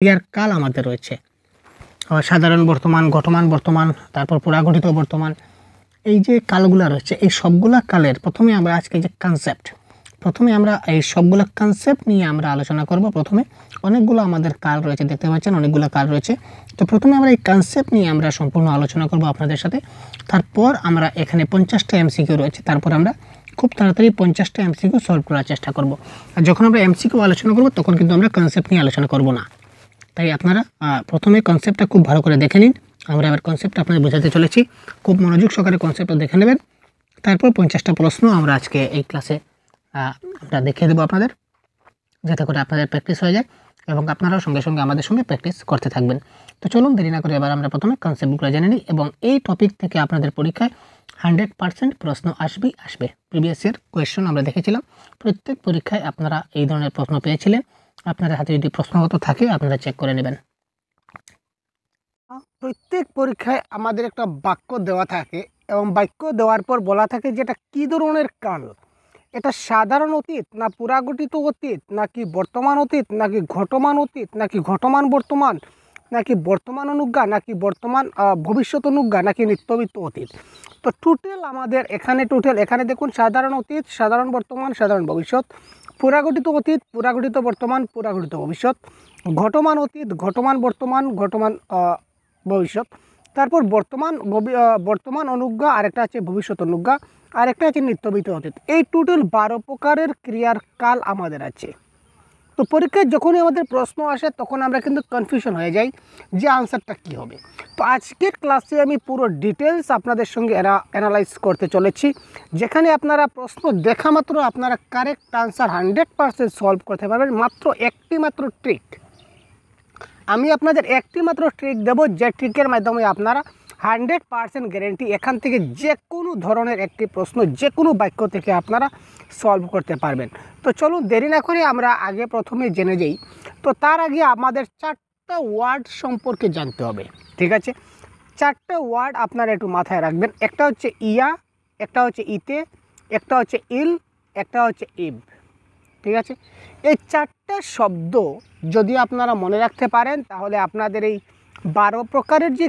ক্রিয়ার কাল আমাদের রয়েছে সাধারণ বর্তমান, ঘটমান বর্তমান, তারপর পুরাঘটিত বর্তমান। এই যে কালগুলা রয়েছে এই সবগুলা কালের প্রথমে আমরা আজকে যে কনসেপ্ট, প্রথমে আমরা এই সবগুলা কনসেপ্ট নিয়ে আমরা আলোচনা করব। প্রথমে অনেকগুলো আমাদের কাল রয়েছে, দেখতে পাচ্ছেন অনেকগুলো কাল রয়েছে। তো প্রথমে আমরা এই কনসেপ্ট নিয়ে আমরা সম্পূর্ণ আলোচনা করব আপনাদের সাথে। তারপর আমরা এখানে 50টা এমসিকিউ রয়েছে, তারপর আমরা খুব তাড়াতাড়ি 50টা এমসিকিউ সলভ করার চেষ্টা করব। আর যখন আমরা এমসিকিউ আলোচনা করব তখন কিন্তু আমরা কনসেপ্ট নিয়ে আলোচনা করব না। তাই আপনারা প্রথমে কনসেপ্টটা খুব ভালো করে দেখে নিন। আমরা এবার কনসেপ্টটা আপনাদের বোঝাতে চলেছি, খুব মনোযোগ সহকারে কনসেপ্টটা দেখে নেবেন। তারপর 50টা প্রশ্ন আমরা আজকে এই ক্লাসে আমরা দেখিয়ে দেবো আপনাদের, যাতে করে আপনাদের প্র্যাকটিস হয়ে যায় এবং আপনারাও সঙ্গে সঙ্গে আমাদের সঙ্গে প্র্যাকটিস করতে থাকবেন। তো চলুন দেরি না করে এবার আমরা প্রথমে কনসেপ্টগুলো জেনে নিই। এবং এই টপিক থেকে আপনাদের পরীক্ষায় 100% প্রশ্ন আসবে। প্রিভিয়াস ইয়ার কোয়েশ্চন আমরা দেখেছিলাম, প্রত্যেক পরীক্ষায় আপনারা এই ধরনের প্রশ্ন পেয়েছিলেন। আপনাদের হাতে যদি প্রশ্নগত থাকে আপনারা চেক করে নেবেন। প্রত্যেক পরীক্ষায় আমাদের একটা বাক্য দেওয়া থাকে এবং বাক্য দেওয়ার পর বলা থাকে যে এটা কী ধরনের কাল, এটা সাধারণ অতীত না পুরাগঠিত অতীত, নাকি বর্তমান অতীত, নাকি ঘটমান অতীত, নাকি ঘটমান বর্তমান, নাকি বর্তমান অনুজ্ঞা, নাকি বর্তমান ভবিষ্যৎ অনুজ্ঞা, নাকি নিত্যবিত্ত অতীত। তো টোটাল আমাদের এখানে দেখুন সাধারণ অতীত, সাধারণ বর্তমান, সাধারণ ভবিষ্যৎ, পুরাগঠিত অতীত, পুরাগঠিত বর্তমান, পুরাগঠিত ভবিষ্যৎ, ঘটমান অতীত, ঘটমান বর্তমান, ঘটমান ভবিষ্যৎ, তারপর বর্তমান অনুজ্ঞা, আরেকটা আছে ভবিষ্যৎ অনুজ্ঞা, আরেকটা আছে নিত্যবিত্ত অতীত। এই টোটাল 12 প্রকারের ক্রিয়ার কাল আমাদের আছে। তো পরীক্ষায় যখনই আমাদের প্রশ্ন আসে তখন আমরা কিন্তু কনফিউশন হয়ে যাই যে আনসারটা কী হবে। তো আজকের ক্লাসে আমি পুরো ডিটেলস আপনাদের সঙ্গে অ্যানালাইজ করতে চলেছি, যেখানে আপনারা প্রশ্ন দেখা মাত্র আপনারা কারেক্ট আনসার 100% সলভ করতে পারবেন। মাত্র একটি মাত্র ট্রিক, আমি আপনাদের একটি মাত্র ট্রিক দেবো, যে ট্রিকের মাধ্যমে আপনারা 100% গ্যারেন্টি এখান থেকে যে কোনো ধরনের একটি প্রশ্ন যে কোনো বাক্য থেকে আপনারা সলভ করতে পারবেন। তো চলুন দেরি না করে আমরা আগে প্রথমে জেনে যাই। তো তার আগে আমাদের 4টা ওয়ার্ড সম্পর্কে জানতে হবে, ঠিক আছে? 4টা ওয়ার্ড আপনারা একটু মাথায় রাখবেন। একটা হচ্ছে ইয়া, একটা হচ্ছে ইতে, একটা হচ্ছে ইল, একটা হচ্ছে ইব, ঠিক আছে? এই 4টা শব্দ যদি আপনারা মনে রাখতে পারেন তাহলে আপনাদের এই 12 প্রকারের যে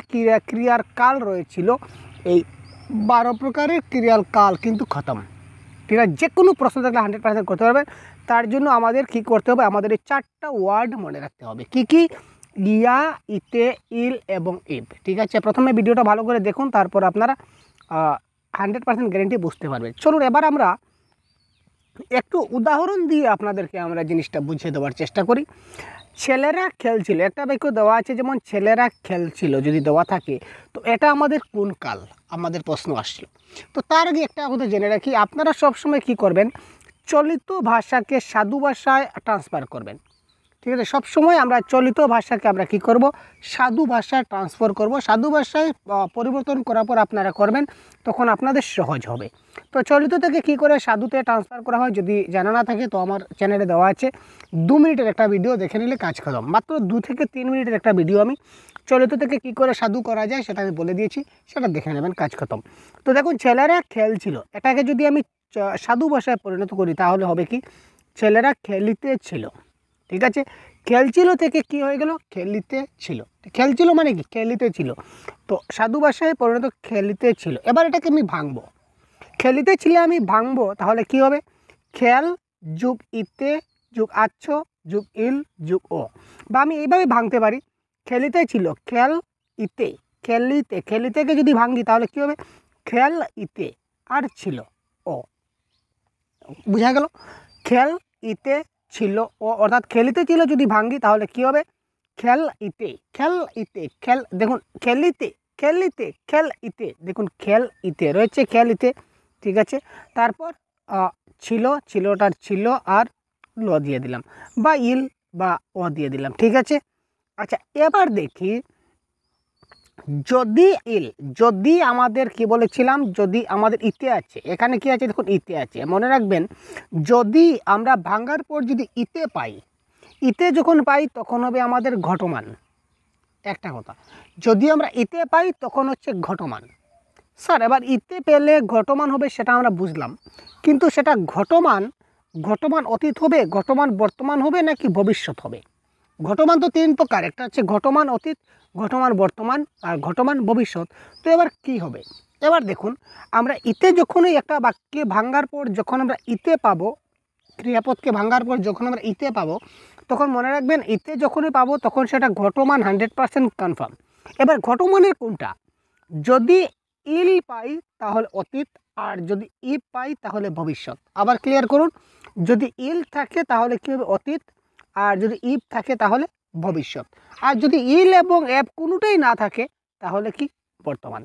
ক্রিয়ার কাল রয়েছিল, এই 12 প্রকারের ক্রিয়ার কাল কিন্তু খতম, ঠিক আছে? যে কোনো প্রশ্ন থাকলে 100% করতে পারবেন। তার জন্য আমাদের কি করতে হবে, আমাদের এই 4টা ওয়ার্ড মনে রাখতে হবে। কি কি? ইয়া, ইতে, ইল এবং ইব, ঠিক আছে? প্রথমে ভিডিওটা ভালো করে দেখুন, তারপর আপনারা 100% গ্যারেন্টি বুঝতে পারবেন। চলুন এবার আমরা একটু উদাহরণ দিয়ে আপনাদেরকে আমরা জিনিসটা বুঝিয়ে দেওয়ার চেষ্টা করি। ছেলেরা খেলছিল, একটা বাক্য দেওয়া আছে, যেমন ছেলেরা খেলছিল যদি দেওয়া থাকে, তো এটা আমাদের কোন কাল আমাদের প্রশ্ন আসছিল। তো তার আগে একটা কথা জেনে রাখি, আপনারা সবসময় কি করবেন, চলিত ভাষাকে সাধু ভাষায় ট্রান্সফার করবেন, ঠিক আছে? সবসময় আমরা চলিত ভাষাকে আমরা কি করব, সাধু ভাষায় ট্রান্সফার করব। সাধু ভাষায় পরিবর্তন করার পর আপনারা করবেন, তখন আপনাদের সহজ হবে। তো চলিত থেকে কি করে সাধুতে ট্রান্সফার করা হয় যদি জানা না থাকে, তো আমার চ্যানেলে দেওয়া আছে 2 মিনিটের একটা ভিডিও, দেখে নিলে কাজ খতম। মাত্র 2 থেকে 3 মিনিটের একটা ভিডিও আমি চলিত থেকে কি করে সাধু করা যায় সেটা আমি বলে দিয়েছি, সেটা দেখে নেবেন, কাজ খতম। তো দেখুন ছেলেরা খেলছিল, এটাকে যদি আমি সাধু ভাষায় পরিণত করি তাহলে হবে কি, ছেলেরা খেলিতে ছিল, ঠিক আছে? খেলছিল থেকে কি হয়ে গেল, খেলিতে ছিল। খেলছিল মানে কি, খেলিতে ছিল। তো সাধু ভাষায় পরিণত খেলিতে ছিল। এবার এটাকে আমি ভাঙবো, খেলিতে ছিল আমি ভাঙবো, তাহলে কি হবে, খেল যুগ ইতে যুগ আচ্ছ যুগ ইল যুগ ও। বা আমি এইভাবে ভাঙতে পারি, খেলিতে ছিল খেল ইতে, খেলিতে, খেলিতেকে যদি ভাঙি তাহলে কি হবে, খেল ইতে আর ছিল ও। বুঝা গেল? খেল ইতে ছিল ও, অর্থাৎ খেলিতে ছিল যদি ভাঙি তাহলে কি হবে, খেল ইতে, খেল ইতে, খেল, দেখুন খেলিতে, খেলিতে, খেল ইতে, দেখুন খেল ইতে রয়েছে, খেল ইতে, ঠিক আছে? তারপর ছিল, ছিলটার ছিল আর ল দিয়ে দিলাম, বা ইল বা ও দিয়ে দিলাম, ঠিক আছে? আচ্ছা এবার দেখি, যদি ইল, যদি আমাদের কি বলেছিলাম, যদি আমাদের ইতে আছে, এখানে কি আছে দেখুন ইতে আছে, মনে রাখবেন যদি আমরা ভাঙার পর যদি ইতে পাই, ইতে যখন পাই তখন হবে আমাদের ঘটমান। একটা কথা, যদি আমরা ইতে পাই তখন হচ্ছে ঘটমান। স্যার এবার ইতে পেলে ঘটমান হবে সেটা আমরা বুঝলাম, কিন্তু সেটা ঘটমান অতীত হবে, ঘটমান বর্তমান হবে নাকি ভবিষ্যৎ হবে? ঘটমান তো তিন প্রকার, একটা হচ্ছে ঘটমান অতীত, ঘটমান বর্তমান আর ঘটমান ভবিষ্যৎ। তো এবার কি হবে, এবার দেখুন আমরা ইতে যখনই একটা বাক্যে ভাঙার পর যখন আমরা ইতে পাবো, ক্রিয়াপদকে ভাঙার পর যখন আমরা ইতে পাবো, তখন মনে রাখবেন ইতে যখনই পাবো তখন সেটা ঘটমান 100% কনফার্ম। এবার ঘটমানের কোনটা, যদি ইল পাই তাহলে অতীত, আর যদি ইব পাই তাহলে ভবিষ্যৎ। আবার ক্লিয়ার করুন, যদি ইল থাকে তাহলে কী হবে অতীত, আর যদি ইব থাকে তাহলে ভবিষ্যৎ, আর যদি ইল এবং এব কোনোটাই না থাকে তাহলে কি বর্তমান।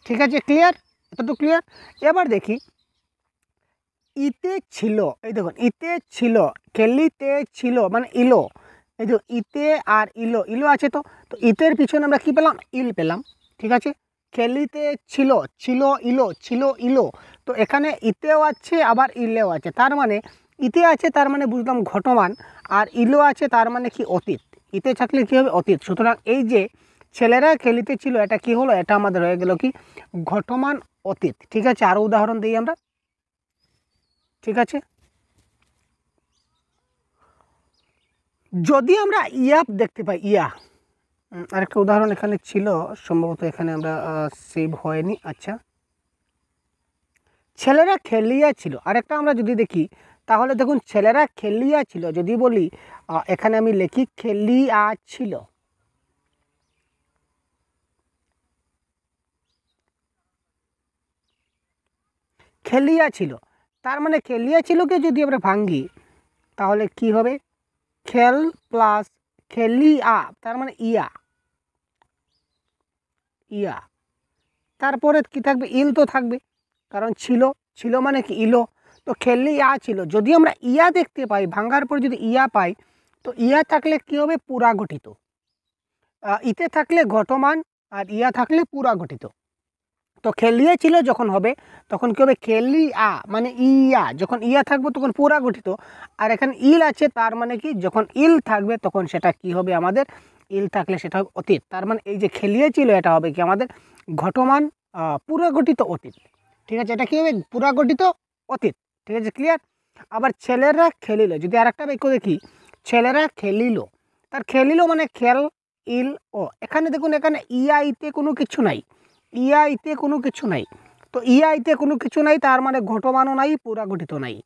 ঠিক আছে, ক্লিয়ার, এতটুকু ক্লিয়ার। এবার দেখি ইতে ছিল, এই দেখুন ইতে ছিল, খেলিতে ছিল মানে ইলো, এই যে ইতে আর ইলো, ইলো আছে তো, তো ইতের পিছনে আমরা কি পেলাম, ইল পেলাম। ঠিক আছে, খেলিতে ছিল, ছিল ইলো, ছিল ইলো, তো এখানে ইতেও আছে আবার ইলেও আছে, তার মানে ইতে আছে তার মানে বুঝলাম ঘটমান, আর ইলো আছে তার মানে কি অতীত। ইতে থাকলে কী হবে অতীত, সুতরাং এই যে ছেলেরা খেলিতে ছিল এটা কি হলো, এটা আমাদের হয়ে গেল কি ঘটমান অতীত। ঠিক আছে, আরও উদাহরণ দিই আমরা। ঠিক আছে, যদি আমরা ইয়াপ দেখতে পাই, ইয়া আরেকটা উদাহরণ এখানে ছিল সম্ভবত, এখানে আমরা সেভ হয়নি। আচ্ছা, ছেলেরা খেলিয়া ছিল, আরেকটা আমরা যদি দেখি তাহলে দেখুন ছেলেরা খেলিয়া ছিল, যদি বলি এখানে আমি লিখি খেলিয়া ছিল, খেলিয়া ছিল, তার মানে খেলিয়া ছিলকে যদি আমরা ভাঙ্গি তাহলে কি হবে, খেল প্লাস খেলিয়া, তার মানে ইয়া, ইয়া, তারপরে কি থাকবে, ইল তো থাকবে, কারণ ছিল, ছিল মানে কি ইলো, তো খেলিয়া ছিল। যদি আমরা ইয়া দেখতে পাই ভাঙ্গার পর যদি ইয়া পাই, তো ইয়া থাকলে কি হবে পুরা গঠিত, ইতে থাকলে ঘটমান, আর ইয়া থাকলে পুরা গঠিত। তো খেলিয়ে ছিল যখন হবে তখন কী হবে, খেলিয়া মানে ইয়া, যখন ইয়া থাকবে তখন পুরা গঠিত, আর এখানে ইল আছে তার মানে কি যখন ইল থাকবে তখন সেটা কি হবে আমাদের, ইল থাকলে সেটা হবে অতীত। তার মানে এই যে খেলিয়ে ছিল এটা হবে কি আমাদের ঘটমান পুরা গঠিত অতীত। ঠিক আছে, এটা কী হবে পুরা গঠিত অতীত। ঠিক আছে, ক্লিয়ার। আবার ছেলেরা খেলিল, যদি আরেকটা বাক্য দেখি, ছেলেরা খেলিল, তার খেলিল মানে খেল ইল ও, এখানে দেখুন এখানে ইয়া ইতে কোনো কিছু নাই, ইয়া ইতে কোনো কিছু নাই, তো ইয়া ইতে কোনো কিছু নাই তার মানে ঘটমানও নাই পুরা গঠিত নাই।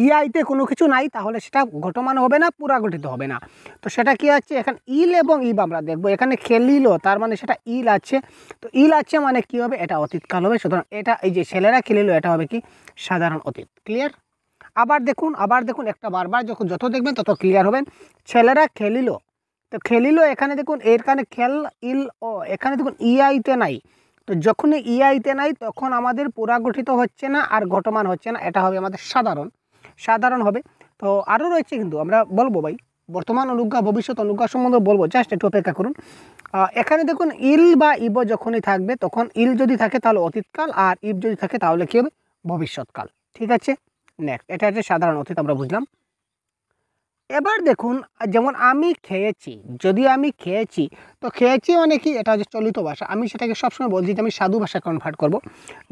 ইয়া ইতে কোনো কিছু নাই তাহলে সেটা ঘটমান হবে না, পুরা গঠিত হবে না। তো সেটা কি আছে, এখানে ইল এবং ইব আমরা দেখবো, এখানে খেলিল তার মানে সেটা ইল আছে, তো ইল আছে মানে কি হবে এটা অতীতকাল হবে, সুতরাং এটা এই যে ছেলেরা খেলিল এটা হবে কি সাধারণ অতীত। ক্লিয়ার। আবার দেখুন একটা বারবার যখন যত দেখবেন তত ক্লিয়ার হবেন। ছেলেরা খেলিল, তো খেলিল এখানে দেখুন এখানে খেল ইল ও, এখানে দেখুন ইআইতে নাই, তো যখনই ইআইতে নাই তখন আমাদের পুরা গঠিত হচ্ছে না আর ঘটমান হচ্ছে না, এটা হবে আমাদের সাধারণ হবে। তো আরও রয়েছে কিন্তু আমরা বলবো ভাই, বর্তমান অনুজ্ঞা ভবিষ্যৎ অনুজ্ঞা সম্বন্ধে বলবো, জাস্ট একটু অপেক্ষা করুন। এখানে দেখুন ইল বা ইব যখনই থাকবে তখন ইল যদি থাকে তাহলে অতীতকাল, আর ইব যদি থাকে তাহলে কী হবে ভবিষ্যৎকাল। ঠিক আছে, নেক্সট, এটা হচ্ছে সাধারণ অতীত আমরা বুঝলাম। এবার দেখুন যেমন আমি খেয়েছি, যদি আমি খেয়েছি, তো খেয়েছি মানে কি এটা হচ্ছে চলিত ভাষা, আমি সেটাকে সবসময় বলছি যে আমি সাধু ভাষায় কনভার্ট করব।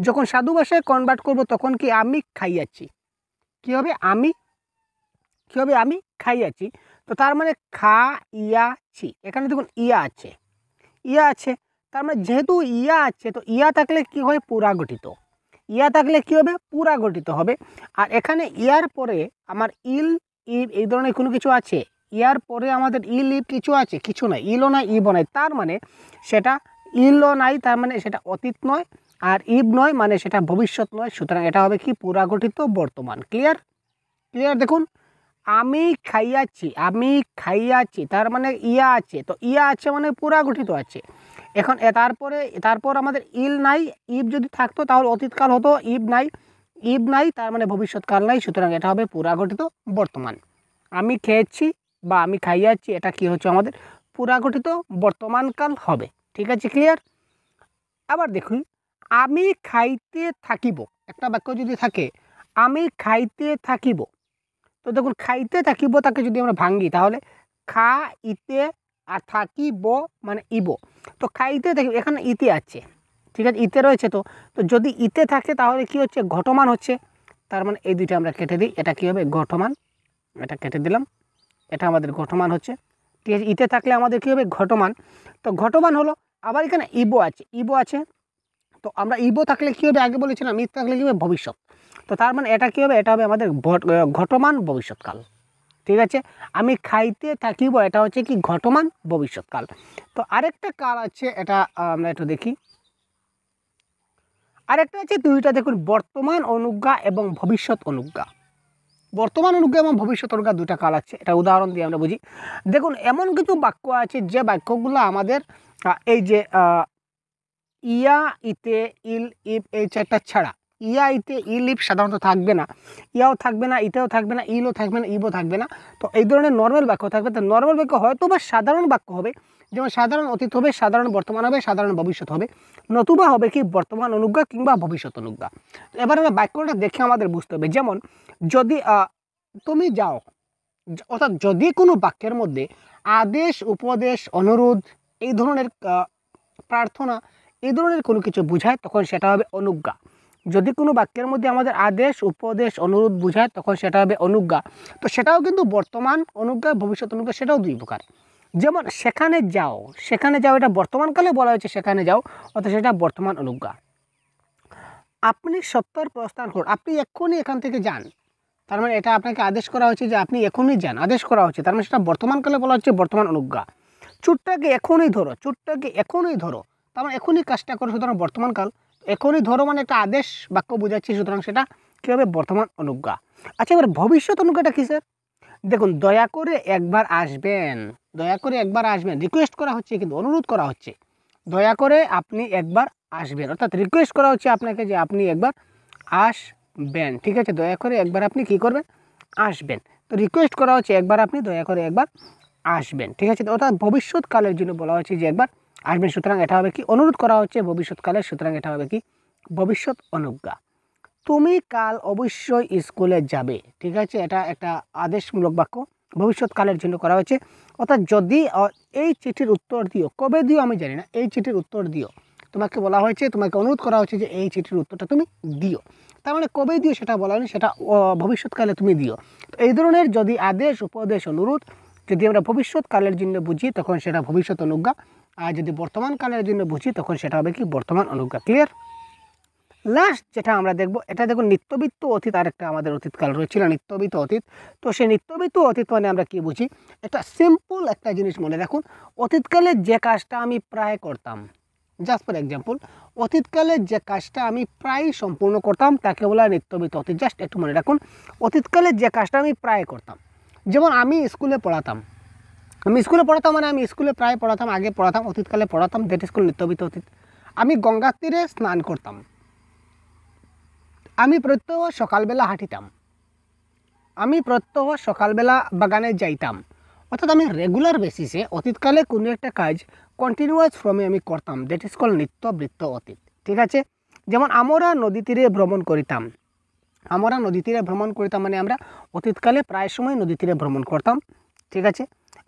যখন সাধু ভাষায় কনভার্ট করব তখন কি আমি খাইয়াছি, কী হবে আমি খাইয়াছি, তো তার মানে খাইয়াছি, এখানে দেখুন ইয়া আছে, তার মানে যেহেতু ইয়া আছে তো ইয়া থাকলে কি হয় পুরা গঠিত, ইয়া থাকলে কি হবে পুরা গঠিত হবে। আর এখানে ইয়ার পরে আমার ইল ইব এই ধরনের কোনো কিছু আছে, ইয়ার পরে আমাদের ইল ইব কিছু আছে, কিছু নাই, ইলও নাই ইবও নাই, তার মানে সেটা ইলও নাই তার মানে সেটা অতীত নয়, আর ইব নয় মানে সেটা ভবিষ্যৎ নয়, সুতরাং এটা হবে কি পুরা গঠিত বর্তমান। ক্লিয়ার। দেখুন আমি খাইয়াছি তার মানে ইয়া আছে, তো ইয়া আছে মানে পুরা গঠিত আছে। এখন তারপর আমাদের ইল নাই, ইব যদি থাকতো তাহলে অতীতকাল হতো, ইব নাই তার মানে ভবিষ্যৎকাল নাই, সুতরাং এটা হবে পুরা গঠিত বর্তমান। আমি খেয়েছি বা আমি খাইয়াছি এটা কি হচ্ছে আমাদের পুরা গঠিত বর্তমানকাল হবে। ঠিক আছে, ক্লিয়ার। আবার দেখুন আমি খাইতে থাকিব, একটা বাক্য যদি থাকে আমি খাইতে থাকিব, তো দেখুন খাইতে থাকিব তাকে যদি আমরা ভাঙ্গি তাহলে খাইতে আর থাকিব মানে ইব, তো খাইতে থাকিব এখানে ইতে আছে, ঠিক আছে ইতে রয়েছে, তো যদি ইতে থাকে তাহলে কি হচ্ছে ঘটমান হচ্ছে, তার মানে এই দুইটা আমরা কেটে দিই, এটা কি হবে ঘটমান, এটা কেটে দিলাম। এটা আমাদের ঘটমান হচ্ছে। ঠিক আছে, ইতে থাকলে আমাদের কী হবে ঘটমান। তো ঘটমান হলো। আবার এখানে ইবো আছে, ইবো আছে। তো আমরা ইবো থাকলে কী হবে, আগে বলেছিলাম ইত থাকলে কী হবে ভবিষ্যৎ। তো তার মানে এটা কী হবে, এটা হবে আমাদের ঘটমান ভবিষ্যৎকাল। ঠিক আছে, আমি খাইতে থাকিব, এটা হচ্ছে কি ঘটমান ভবিষ্যৎকাল। তো আরেকটা কাল আছে, এটা আমরা একটু দেখি। আরেকটা আছে দুইটা, দেখুন বর্তমান অনুজ্ঞা এবং ভবিষ্যৎ অনুজ্ঞা। বর্তমান অনুজ্ঞা এবং ভবিষ্যৎ অনুজ্ঞা দুটা কাল আছে, এটা উদাহরণ দিয়ে আমরা বুঝি। দেখুন এমন কিছু বাক্য আছে যে বাক্যগুলো আমাদের এই যে ইয়া, ইতে, ইল, ইব এই চারটা ছাড়া, ইয়া, ইতে, ইল, ইব সাধারণত থাকবে না। ইয়াও থাকবে না, ইতেও থাকবে না, ইলও থাকবে না, ইবও থাকবে না। তো এই ধরনের নর্মাল বাক্য থাকবে। তো নর্মাল বাক্য হয়তো বা সাধারণ বাক্য হবে, যেমন সাধারণ অতীত হবে, সাধারণ বর্তমান হবে, সাধারণ ভবিষ্যৎ হবে, নতুবা হবে কি বর্তমান অনুজ্ঞা কিংবা ভবিষ্যৎ অনুজ্ঞা। তো এবার আমরা বাক্যটা দেখে আমাদের বুঝতে হবে। যেমন যদি তুমি যাও, অর্থাৎ যদি কোনো বাক্যের মধ্যে আদেশ, উপদেশ, অনুরোধ, এই ধরনের প্রার্থনা, এই ধরনের কোনো কিছু বোঝায় তখন সেটা হবে অনুজ্ঞা। যদি কোনো বাক্যের মধ্যে আমাদের আদেশ, উপদেশ, অনুরোধ বোঝায় তখন সেটা হবে অনুজ্ঞা। তো সেটাও কিন্তু বর্তমান অনুজ্ঞা, ভবিষ্যৎ অনুজ্ঞা, সেটাও দুই প্রকার। যেমন সেখানে যাও, সেখানে যাও এটা বর্তমানকালে বলা হয়েছে সেখানে যাও, অর্থাৎ সেটা বর্তমান অনুজ্ঞা। আপনি সত্তর প্রস্থান করুন, আপনি এক্ষুনি এখান থেকে যান, তার মানে এটা আপনাকে আদেশ করা হচ্ছে যে আপনি এখনই যান, আদেশ করা হচ্ছে, তার মানে সেটা বর্তমানকালে বলা হচ্ছে বর্তমান অনুজ্ঞা। চুটটাকে এখনই ধরো, চুটটাকে এখনই ধরো, তার মানে এখনই কাজটা করো, সুতরাং বর্তমানকাল। এখনই ধরো মানে একটা আদেশ বাক্য বোঝাচ্ছি, সুতরাং সেটা কী হবে বর্তমান অনুজ্ঞা। আচ্ছা, এবার ভবিষ্যৎ অনুজ্ঞাটা কী স্যার? দেখুন দয়া করে একবার আসবেন, দয়া করে একবার আসবেন, রিকোয়েস্ট করা হচ্ছে, কিন্তু অনুরোধ করা হচ্ছে, দয়া করে আপনি একবার আসবেন, অর্থাৎ রিকোয়েস্ট করা হচ্ছে আপনাকে যে আপনি একবার আসবেন। ঠিক আছে, দয়া করে একবার আপনি কী করবেন, আসবেন। তো রিকোয়েস্ট করা হচ্ছে একবার আপনি দয়া করে একবার আসবেন। ঠিক আছে, অর্থাৎ ভবিষ্যৎকালের জন্য বলা হচ্ছে যে একবার আসবেন, সুতরাং এটা হবে কি অনুরোধ করা হচ্ছে ভবিষ্যৎকালের, সুতরাং এটা হবে কি ভবিষ্যৎ অনুজ্ঞা। তুমি কাল অবশ্যই স্কুলে যাবে। ঠিক আছে, এটা একটা আদেশমূলক বাক্য, ভবিষ্যৎকালের জন্য করা হয়েছে। অর্থাৎ যদি এই চিঠির উত্তর দিও, কবে দিও আমি জানি না, এই চিঠির উত্তর দিও, তোমাকে বলা হয়েছে, তোমাকে অনুরোধ করা হচ্ছে যে এই চিঠির উত্তরটা তুমি দিও, তার মানে কবে দিও সেটা বলা হয়নি, সেটা ভবিষ্যৎকালে তুমি দিও। তো এই ধরনের যদি আদেশ, উপদেশ, অনুরোধ যদি আমরা ভবিষ্যৎকালের জন্য বুঝি তখন সেটা ভবিষ্যৎ অনুজ্ঞা, আর যদি বর্তমান কালের জন্য বুঝি তখন সেটা হবে কি বর্তমান অনুজ্ঞা। ক্লিয়ার? লাস্ট যেটা আমরা দেখব, এটা দেখুন নিত্যবিত্ত অতীত, আরেকটা আমাদের অতীতকাল রয়েছিল নিত্যবিত্ত অতীত। তো সেই নিত্যবিত্ত অতীত মানে আমরা কি বুঝি, এটা সিম্পল একটা জিনিস মনে রাখুন, অতীতকালে যে কাজটা আমি প্রায় করতাম, জাস্ট ফর এক্সাম্পল, অতীতকালে যে কাজটা আমি প্রায় সম্পূর্ণ করতাম তাকে বলা হয় নিত্যবিত্ত অতীত। জাস্ট একটু মনে রাখুন, অতীতকালে যে কাজটা আমি প্রায় করতাম, যেমন আমি স্কুলে পড়াতাম, আমি স্কুলে পড়াতাম মানে আমি স্কুলে প্রায় পড়াতাম, আগে পড়াতাম, অতীতকালে পড়াতাম, দ্যাট ইজ কল্ড নিত্যবিত্ত অতীত। আমি গঙ্গার তীরে স্নান করতাম, আমি প্রত্যহ সকালবেলা হাঁটিতাম, আমি প্রত্যহ সকালবেলা বাগানে যাইতাম, অর্থাৎ আমি রেগুলার বেসিসে অতীতকালে কোনো একটা কাজ কন্টিনিউয়াস ফর্মে আমি করতাম, দ্যাট ইজ কল্ড নিত্যবৃত্ত অতীত। ঠিক আছে, যেমন আমরা নদী তীরে ভ্রমণ করিতাম, আমরা নদী তীরে ভ্রমণ করতাম মানে আমরা অতীতকালে প্রায় সময় নদী তীরে ভ্রমণ করতাম। ঠিক আছে,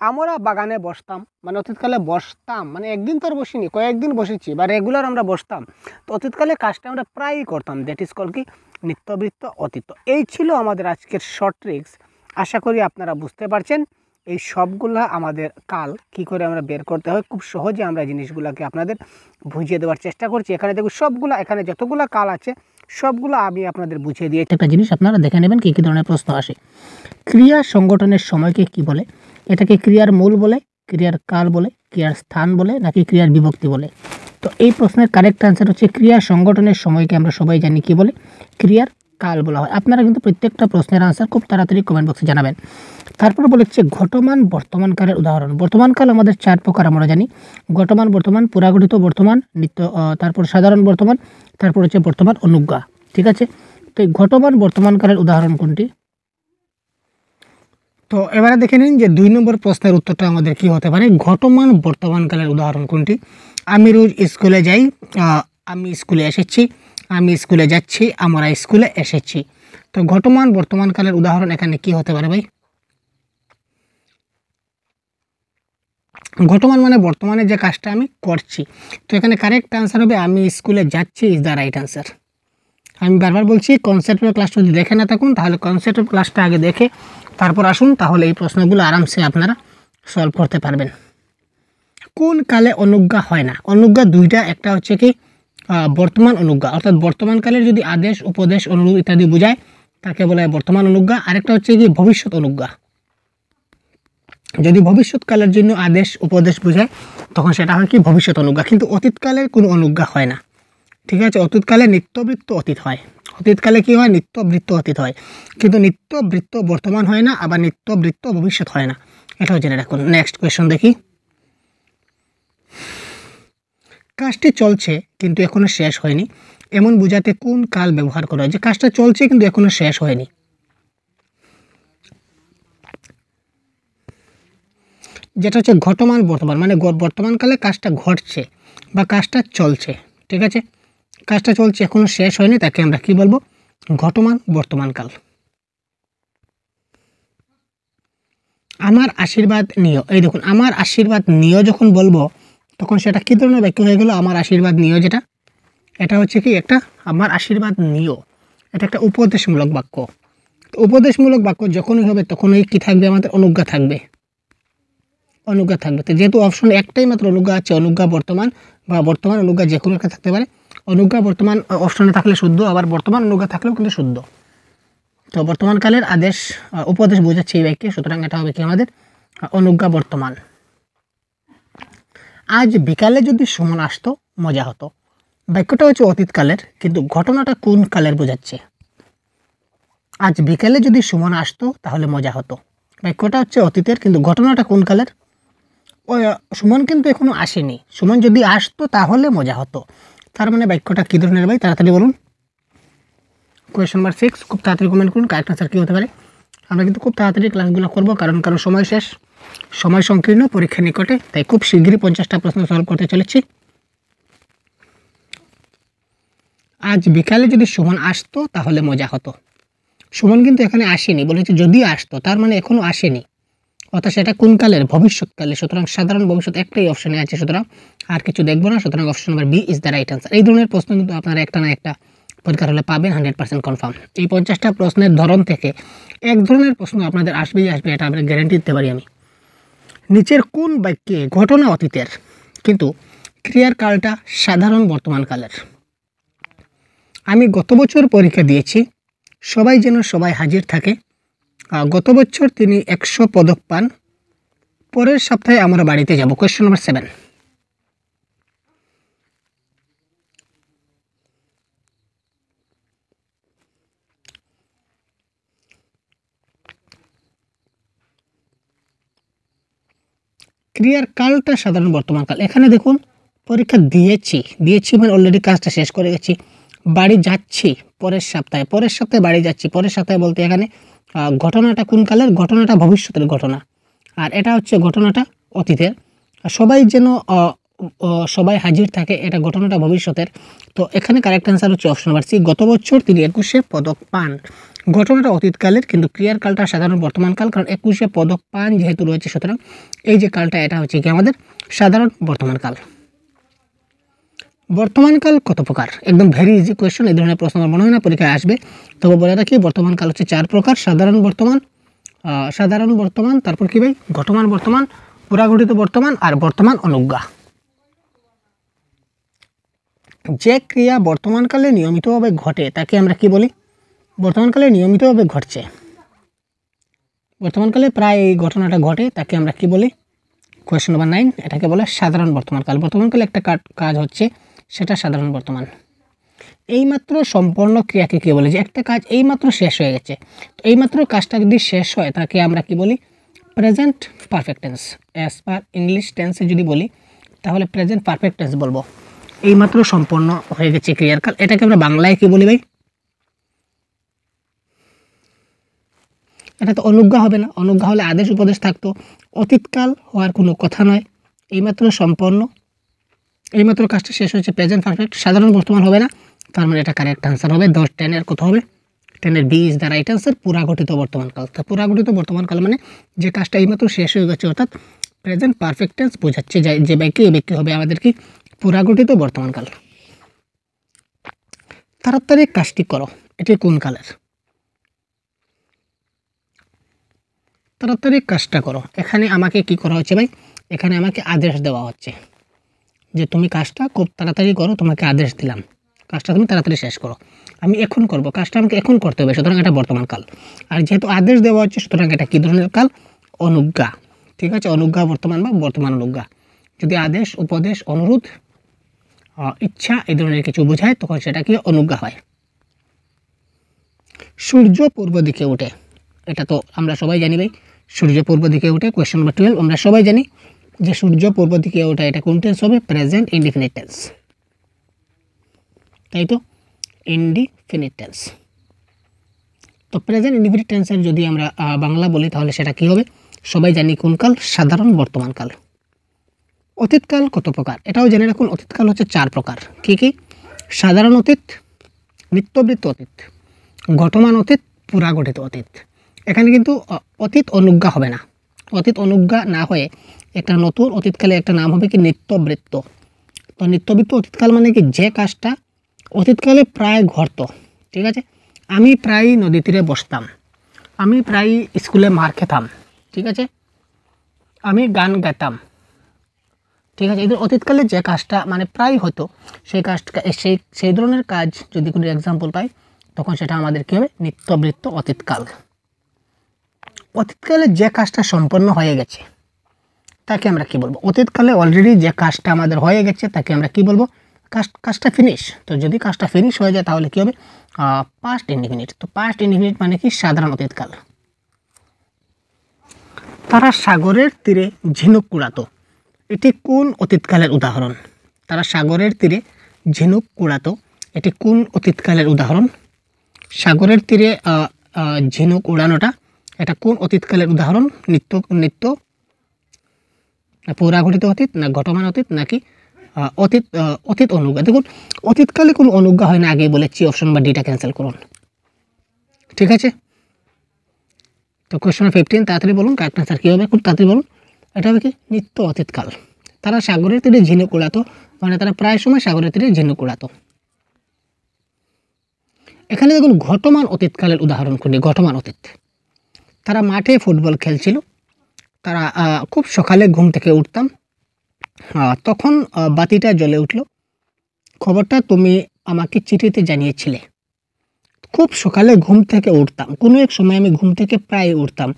আমরা বাগানে বসতাম মানে অতীতকালে বসতাম, মানে একদিন তো আর বসিনি, কয়েকদিন বসেছি বা রেগুলার আমরা বসতাম, তো অতীতকালে কাজটা আমরা প্রায়ই করতাম, দ্যাট ইজ কল কি নিত্যবৃত্ত অতীত। এই ছিল আমাদের আজকের শর্ট ট্রিক্স, আশা করি আপনারা বুঝতে পারছেন এই সবগুলা আমাদের কাল কি করে আমরা বের করতে হয়। খুব সহজে আমরা জিনিসগুলোকে আপনাদের বুঝিয়ে দেওয়ার চেষ্টা করছি। এখানে দেখুন সবগুলা, এখানে যতগুলো কাল আছে সবগুলো আমি আপনাদের বুঝিয়ে দিয়েছি। একটা জিনিস আপনারা দেখে নেবেন কী কী ধরনের প্রশ্ন আসে। ক্রিয়া সংগঠনের সময়কে কি বলে? এটাকে ক্রিয়ার মূল বলে, ক্রিয়ার কাল বলে, ক্রিয়ার স্থান বলে, নাকি ক্রিয়ার বিভক্তি বলে? তো এই প্রশ্নের কারেক্ট আনসার হচ্ছে ক্রিয়া সংগঠনের সময়কে আমরা সবাই জানি কি বলে, ক্রিয়ার কাল বলা হয়। আপনারা কিন্তু প্রত্যেকটা প্রশ্নের আনসার খুব তাড়াতাড়ি কমেন্ট বক্সে জানাবেন। তারপর বলেছে ঘটমান বর্তমানকালের উদাহরণ। বর্তমানকাল আমাদের চার প্রকার আমরা জানি, ঘটমান বর্তমান, পুরাগঠিত বর্তমান, নিত্য, তারপর সাধারণ বর্তমান, তারপর হচ্ছে বর্তমান অনুজ্ঞা। ঠিক আছে, তো এই ঘটমান বর্তমানকালের উদাহরণ কোনটি? তো এবারে দেখে নিন যে 2 নম্বর প্রশ্নের উত্তরটা আমাদের কি হতে পারে, ঘটমান বর্তমানকালের উদাহরণ কোনটি? আমি রোজ স্কুলে যাই, আমি স্কুলে এসেছি, আমি স্কুলে যাচ্ছি, আমরা স্কুলে এসেছি। তো ঘটমান বর্তমানকালের উদাহরণ এখানে কি হতে পারে ভাই? ঘটমান মানে বর্তমানে যে কাজটা আমি করছি। তো এখানে কারেক্ট আনসার হবে আমি স্কুলে যাচ্ছি, ইজ দ্য রাইট আনসার। আমি বারবার বলছি কনসেপ্টের ক্লাসটা যদি দেখে না থাকুন তাহলে কনসেপ্টের ক্লাসটা আগে দেখে তারপর আসুন, তাহলে এই প্রশ্নগুলো আরামসে আপনারা সলভ করতে পারবেন। কোন কালে অনুজ্ঞা হয় না? অনুজ্ঞা দুইটা, একটা হচ্ছে কি বর্তমান অনুজ্ঞা, অর্থাৎ বর্তমানকালের যদি আদেশ, উপদেশ, অনুরোধ ইত্যাদি বোঝায় তাকে বলা হয় বর্তমান অনুজ্ঞা। আরেকটা হচ্ছে কি ভবিষ্যৎ অনুজ্ঞা, যদি ভবিষ্যৎকালের জন্য আদেশ উপদেশ বোঝায় তখন সেটা হয় কি ভবিষ্যৎ অনুজ্ঞা। কিন্তু অতীতকালের কোনো অনুজ্ঞা হয় না, ঠিক আছে? অতীতকালে নিত্যবৃত্ত অতীত হয়, অতীতকালে কি হয় নিত্যবৃত্ত অতীত হয়, কিন্তু নিত্যবৃত্ত বর্তমান হয় না, আবার নিত্যবৃত্ত ভবিষ্যৎ হয় না, এটাও জেনে রাখুন। নেক্সট কোয়েশ্চন দেখি, কাজটি চলছে কিন্তু এখনো শেষ হয়নি এমন বোঝাতে কোন কাল ব্যবহার করা হয়? যে কাজটা চলছে কিন্তু এখনো শেষ হয়নি, যেটা হচ্ছে ঘটমান বর্তমান, মানে বর্তমানকালে কাজটা ঘটছে বা কাজটা চলছে, ঠিক আছে? কাজটা চলছে এখনো শেষ হয়নি, তাকে আমরা কি বলবো? ঘটমান বর্তমানকাল। আমার আশীর্বাদ নিও, এই দেখুন আমার আশীর্বাদ নিও যখন বলবো তখন সেটা কী ধরনের বাক্য হয়ে গেল? আমার আশীর্বাদ নিও, যেটা এটা হচ্ছে কি একটা আমার আশীর্বাদ নিও, এটা একটা উপদেশমূলক বাক্য। তো উপদেশমূলক বাক্য যখনই হবে তখনই কি থাকবে? আমাদের অনুজ্ঞা থাকবে, অনুজ্ঞা থাকবে। তো যেহেতু অপশন একটাই মাত্র অনুজ্ঞা আছে, অনুজ্ঞা বর্তমান বা বর্তমান অনুজ্ঞা যে কোনো একটা থাকতে পারে। অনুজ্ঞা বর্তমান অপশনে থাকলে শুদ্ধ, আবার বর্তমান অনুজ্ঞা থাকলেও কিন্তু শুদ্ধ। তো বর্তমানকালের আদেশ উপদেশ বোঝাচ্ছে এই বাক্যে, সুতরাং এটা হবে কি আমাদের অনুজ্ঞা বর্তমান। আজ বিকালে যদি সুমন আসতো মজা হতো, বাক্যটা হচ্ছে অতীতকালের কিন্তু ঘটনাটা কোন কালের বোঝাচ্ছে? আজ বিকালে যদি সুমন আসতো তাহলে মজা হতো, বাক্যটা হচ্ছে অতীতের কিন্তু ঘটনাটা কোন কালের? সুমন কিন্তু এখনো আসেনি, সুমন যদি আসতো তাহলে মজা হতো, তার মানে বাক্যটা কী ধরনের? ভাই তাড়াতাড়ি বলুন। কোয়েশ্চন নাম্বার 6, খুব তাড়াতাড়ি কমেন্ট করুন কারেক্ট আনসার কী হতে পারে। আমরা কিন্তু খুব তাড়াতাড়ি ক্লাসগুলো করবো, কারণ সময় শেষ, সময় সংকীর্ণ, পরীক্ষা নিকটে, তাই খুব শীঘ্রই 50টা প্রশ্ন সলভ করতে চলেছি। আজ বিকালে যদি সুমন আসতো তাহলে মজা হতো, সুমন কিন্তু এখানে আসেনি, বলেছে যদি আসতো, তার মানে এখনও আসেনি, অর্থাৎ সেটা কোন কালের? ভবিষ্যৎকালে, সুতরাং সাধারণ ভবিষ্যৎ একটাই অপশনে আছে, সুতরাং আর কিছু দেখবো না, সুতরাং option number B is the right answer. এই ধরনের প্রশ্ন কিন্তু আপনারা একটা না একটা পরীক্ষার হলে পাবেন 100% কনফার্ম। এই 50টা প্রশ্নের ধরন থেকে এক ধরনের প্রশ্ন আপনাদের আসবেই আসবে, এটা আমরা গ্যারেন্টি দিতে পারি আমি। নিচের কোন বাক্যে ঘটনা অতীতের কিন্তু ক্রিয়ার কালটা সাধারণ বর্তমান কালের? আমি গত বছর পরীক্ষা দিয়েছি, সবাই যেন সবাই হাজির থাকে, গত বছর তিনি 100 পদক পান, পরের সপ্তাহে আমরা বাড়িতে যাব। কোয়েশ্চন নাম্বার 7, ক্রিয়ার কালটা সাধারণ বর্তমান কাল। এখানে দেখুন পরীক্ষা দিয়েছি মানে অলরেডি কাজটা শেষ করে গেছি, বাড়ি যাচ্ছি পরের সপ্তাহে, পরের সপ্তাহে বাড়ি যাচ্ছি, পরের সপ্তাহে বলতে এখানে ঘটনাটা কোন কালের? ঘটনাটা ভবিষ্যতের ঘটনা, আর এটা হচ্ছে ঘটনাটা অতীতের। সবাই যেন সবাই হাজির থাকে, এটা ঘটনাটা ভবিষ্যতের। তো এখানে কারেক্ট অ্যান্সার হচ্ছে অপশন নাম্বার সি, গত বছর তিনি 21 পদক পান। ঘটনাটা অতীতকালের কিন্তু ক্রিয়ার কালটা সাধারণ বর্তমান কাল, কারণ 21 পদক পান যেহেতু রয়েছে, সুতরাং এই যে কালটা এটা হচ্ছে কি আমাদের সাধারণ বর্তমান কাল। বর্তমানকাল কত প্রকার? একদম ভেরি ইজি কোয়েশ্চন, এই ধরনের প্রশ্ন আমার মনে হয় না পরীক্ষায় আসবে, তবে বলে রাখি বর্তমানকাল হচ্ছে 4 প্রকার: সাধারণ বর্তমান, তারপর কি ভাই ঘটমান বর্তমান, পুরাগঠিত বর্তমান, আর বর্তমান অনুজ্ঞা। যে ক্রিয়া বর্তমানকালে নিয়মিতভাবে ঘটে তাকে আমরা কি বলি? বর্তমানকালে নিয়মিতভাবে ঘটছে, বর্তমানকালে প্রায় এই ঘটনাটা ঘটে, তাকে আমরা কি বলি? কোয়েশ্চন নাম্বার 9, এটাকে বলে সাধারণ বর্তমানকাল। বর্তমানকালে একটা কাজ হচ্ছে, সেটা সাধারণ বর্তমান। এইমাত্র সম্পন্ন ক্রিয়াকে কী বলে? যে একটা কাজ এইমাত্র শেষ হয়ে গেছে, তো এইমাত্র কাজটা যদি শেষ হয় তাকে আমরা কি বলি? Present perfect tense. As per English টেন্সে যদি বলি তাহলে প্রেজেন্ট পারফেক্ট টেন্স বলবো। এইমাত্র সম্পন্ন হয়ে গেছে ক্রিয়ার কাল, এটাকে আমরা বাংলায় কি বলি ভাই? এটা তো অনুজ্ঞা হবে না, অনুজ্ঞা হলে আদেশ উপদেশ থাকতো, অতীতকাল হওয়ার কোনো কথা নয়, এইমাত্র সম্পন্ন, এইমাত্র কাজটা শেষ হয়েছে, প্রেজেন্ট পারফেক্ট, সাধারণ বর্তমান হবে না, তার মানে এটা কারেক্ট আনসার হবে 10-10 কত হবে? 10 B is the right answer, পুরাগঠিত বর্তমানকাল। তা পুরাগঠিত বর্তমানকাল মানে যে কাজটা এইমাত্র শেষ হয়ে গেছে, অর্থাৎ প্রেজেন্ট পারফেক্ট টেন্স বোঝাচ্ছে, যে বাক্য এই বাক্য হবে আমাদের কি? পুরাগঠিত বর্তমানকাল। তাড়াতাড়ি কাজটি করো, এটি কোন কালের? তাড়াতাড়ি কাজটা করো, এখানে আমাকে কি করা হচ্ছে ভাই? এখানে আমাকে আদেশ দেওয়া হচ্ছে যে তুমি কাজটা খুব তাড়াতাড়ি করো, তোমাকে আদেশ দিলাম কাজটা তুমি তাড়াতাড়ি শেষ করো। আমি এখন করব, কাজটা আমাকে এখন করতে হবে, সুতরাং এটা বর্তমান কাল। আর যেহেতু আদেশ দেওয়া হচ্ছে, সুতরাং এটা কী ধরনের কাল? অনুজ্ঞা। ঠিক আছে, অনুজ্ঞা বর্তমান বা বর্তমান অনুজ্ঞা। যদি আদেশ, উপদেশ, অনুরোধ, ইচ্ছা এই ধরনের কিছু বোঝায়, তখন সেটা কি অনুজ্ঞা হয়। সূর্য পূর্ব দিকে ওঠে, এটা তো আমরা সবাই জানি ভাই, সূর্য পূর্ব দিকে ওঠে। কোয়েশ্চন নাম্বার 12, আমরা সবাই জানি যে সূর্য পূর্ব দিকে ওঠে, এটা কোন টেন্স হবে? প্রেজেন্ট ইনডিফিনিট টেন্স, তাই তো, ইনডিফিনিট টেন্স। তো প্রেজেন্ট ইনডিফিনিট টেন্সের যদি আমরা বাংলা বলি, তাহলে সেটা কি হবে? সবাই জানি কোন কাল? সাধারণ বর্তমান কাল। অতীতকাল কত প্রকার? এটাও জেনে রাখুন, অতীতকাল হচ্ছে 4 প্রকার। কি কি? সাধারণ অতীত, নিত্যবৃত্ত অতীত, ঘটমান অতীত, পুরাগঠিত অতীত। এখানে কিন্তু অতীত অনুজ্ঞা হবে না। অতীত অনুজ্ঞা না হয়ে একটা নতুন অতীতকালে একটা নাম হবে কি? নিত্যবৃত্ত। তো নিত্যবৃত্ত অতীতকাল মানে কি? যে কাজটা অতীতকালে প্রায় ঘটত। ঠিক আছে, আমি প্রায় নদী তীরে বসতাম, আমি প্রায় স্কুলে মার খেতাম, ঠিক আছে, আমি গান গাইতাম, ঠিক আছে। এদের অতীতকালে যে কাজটা মানে প্রায় হতো, সেই কাজটা সেই ধরনের কাজ যদি কোনো এক্সাম্পল পাই, তখন সেটা আমাদের কী হবে? নিত্যবৃত্ত অতীতকাল। অতীতকালে যে কাজটা সম্পন্ন হয়ে গেছে তাকে আমরা কি বলবো? অতীতকালে অলরেডি যে কাজটা আমাদের হয়ে গেছে তাকে আমরা কি বলবো? কাজটা ফিনিশ। তো যদি কাজটা ফিনিশ হয়ে যায়, তাহলে কি হবে? Past indefinite. তো পাস্ট ইনডিফিনিট মানে কি? সাধারণ অতীতকাল। তারা সাগরের তীরে ঝিনুক কুড়াতো, এটি কোন অতীতকালের উদাহরণ? তারা সাগরের তীরে ঝিনুক কুড়াতো, এটি কোন অতীতকালের উদাহরণ? সাগরের তীরে ঝিনুক উড়ানোটা, এটা কোন অতীতকালের উদাহরণ? নিত্য পৌরাঘটিত অতীত, না ঘটমান অতীত, নাকি অতীত অনুজ্ঞা? দেখুন, অতীতকালে কোনো অনুজ্ঞা হয় না, আগেই বলেছি। অপশন বা ডিটা ক্যান্সেল করুন, ঠিক আছে। তো কোয়েশ্চন 15, তাড়াতাড়ি বলুন, কারেক্ট আনসার কী হবে? খুব তাড়াতাড়ি বলুন। এটা হবে কি? নিত্য অতীতকাল। তারা সাগরের তীরে ঝিনুক উড়াতো, মানে তারা প্রায় সময় সাগরের তীরে ঝিনুক উড়াতো। এখানে দেখুন, ঘটমান অতীতকালের উদাহরণ কোনটি? ঘটমান অতীত, তারা মাঠে ফুটবল খেলছিল, তারা খুব সকালে ঘুম থেকে উঠতাম, তখন বাতিটা জ্বলে উঠল, খবরটা তুমি আমাকে চিঠিতে জানিয়েছিলে। খুব সকালে ঘুম থেকে উঠতাম, কোনো এক সময় আমি ঘুম থেকে প্রায় উঠতাম।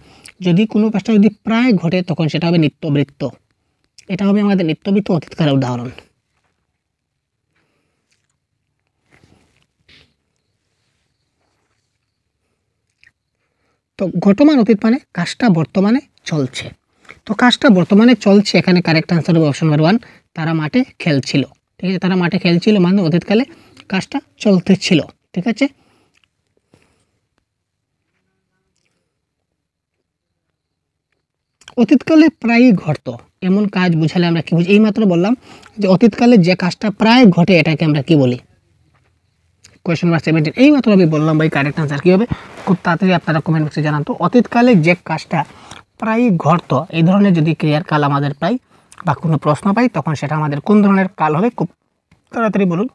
যদি কোনো কাজটা যদি প্রায় ঘটে, তখন সেটা হবে নিত্যবৃত্ত। এটা হবে আমাদের নিত্যবৃত্ত অতীতকালের উদাহরণ। তো ঘটমান অতীত মানে কাজটা বর্তমানে চলছে। তো কাজটা বর্তমানে চলছে, এখানে কারেক্ট আনসার হবে অপশন নাম্বার 1, তারা মাঠে খেলছিল। ঠিক আছে, তারা মাঠে খেলছিল মানে অতীতকালে কাজটা চলতেছিল। ঠিক আছে, অতীতকালে প্রায়ই ঘটতো এমন কাজ বুঝালে আমরা কি বুঝি? এইমাত্র বললাম যে অতীতকালে যে কাজটা প্রায় ঘটে, এটাকে আমরা কি বলি? কোয়েশ্চন নাম্বার 17, এইমাত্র আমি বললাম ভাই, কারেক্ট আনসার কী হবে? খুব তাড়াতাড়ি আপনারা কমেন্ট বক্সে জানান তো। অতীতকালে যে কাজটা প্রায়ই ঘটতো, এই ধরনের যদি ক্রিয়ার কাল আমাদের পাই বা কোনো প্রশ্ন পাই, তখন সেটা আমাদের কোন ধরনের কাল হবে? খুব তাড়াতাড়ি বলুন।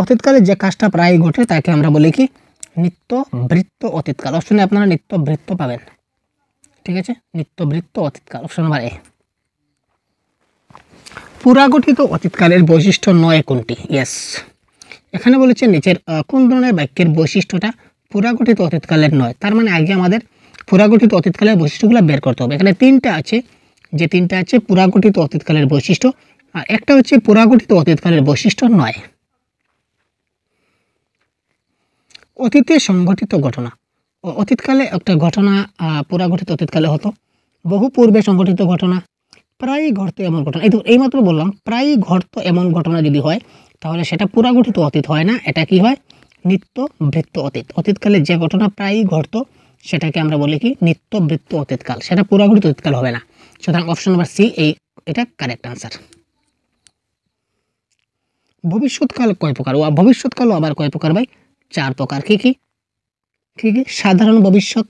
অতীতকালে যে কাজটা প্রায়ই ঘটে তাকে আমরা বলি কি? নিত্যবৃত্ত অতীতকাল। অপশনে আপনারা নিত্যবৃত্ত পাবেন। ঠিক আছে, নিত্যবৃত্ত অতীতকাল, অপশন নাম্বার এ। পুরাগঠিত অতীতকালের বৈশিষ্ট্য নয় কোনটি? ইয়েস, এখানে বলেছে নিচের কোন ধরনের বাক্যের বৈশিষ্ট্যটা পুরাগঠিত অতীতকালের নয়। তার মানে আগে আমাদের পুরাগঠিত অতীতকালের বৈশিষ্ট্যগুলো বের করতে হবে। এখানে তিনটা আছে, যে তিনটা আছে পুরাগঠিত অতীতকালের বৈশিষ্ট্য, আর একটা হচ্ছে পুরাগঠিত অতীতকালের বৈশিষ্ট্য নয়। অতীতে সংঘটিত ঘটনা, অতীতকালে একটা ঘটনা পুরাগঠিত অতীতকালে হতো। বহু পূর্বে সংঘটিত ঘটনা, প্রায়ই ঘটতো এমন ঘটনা। এইমাত্র বললাম, প্রায়ই ঘটতো এমন ঘটনা যদি হয়, তাহলে সেটা পুরাগঠিত অতীত হয় না, এটা কি হয়? নিত্যবৃত্ত অতীত। অতীতকালে যে ঘটনা প্রায়ই ঘটতো, সেটাকে আমরা বলি কি? নিত্যবৃত্ত অতীতকাল। সেটা পুরাগঠিত অতীতকাল হবে না। সুতরাং অপশন নাম্বার সি, এটা কারেক্ট আনসার। ভবিষ্যৎকাল কয় প্রকার? ভবিষ্যৎকালও আবার কয় প্রকার ভাই? 4 প্রকার। কি কি? সাধারণ ভবিষ্যৎ,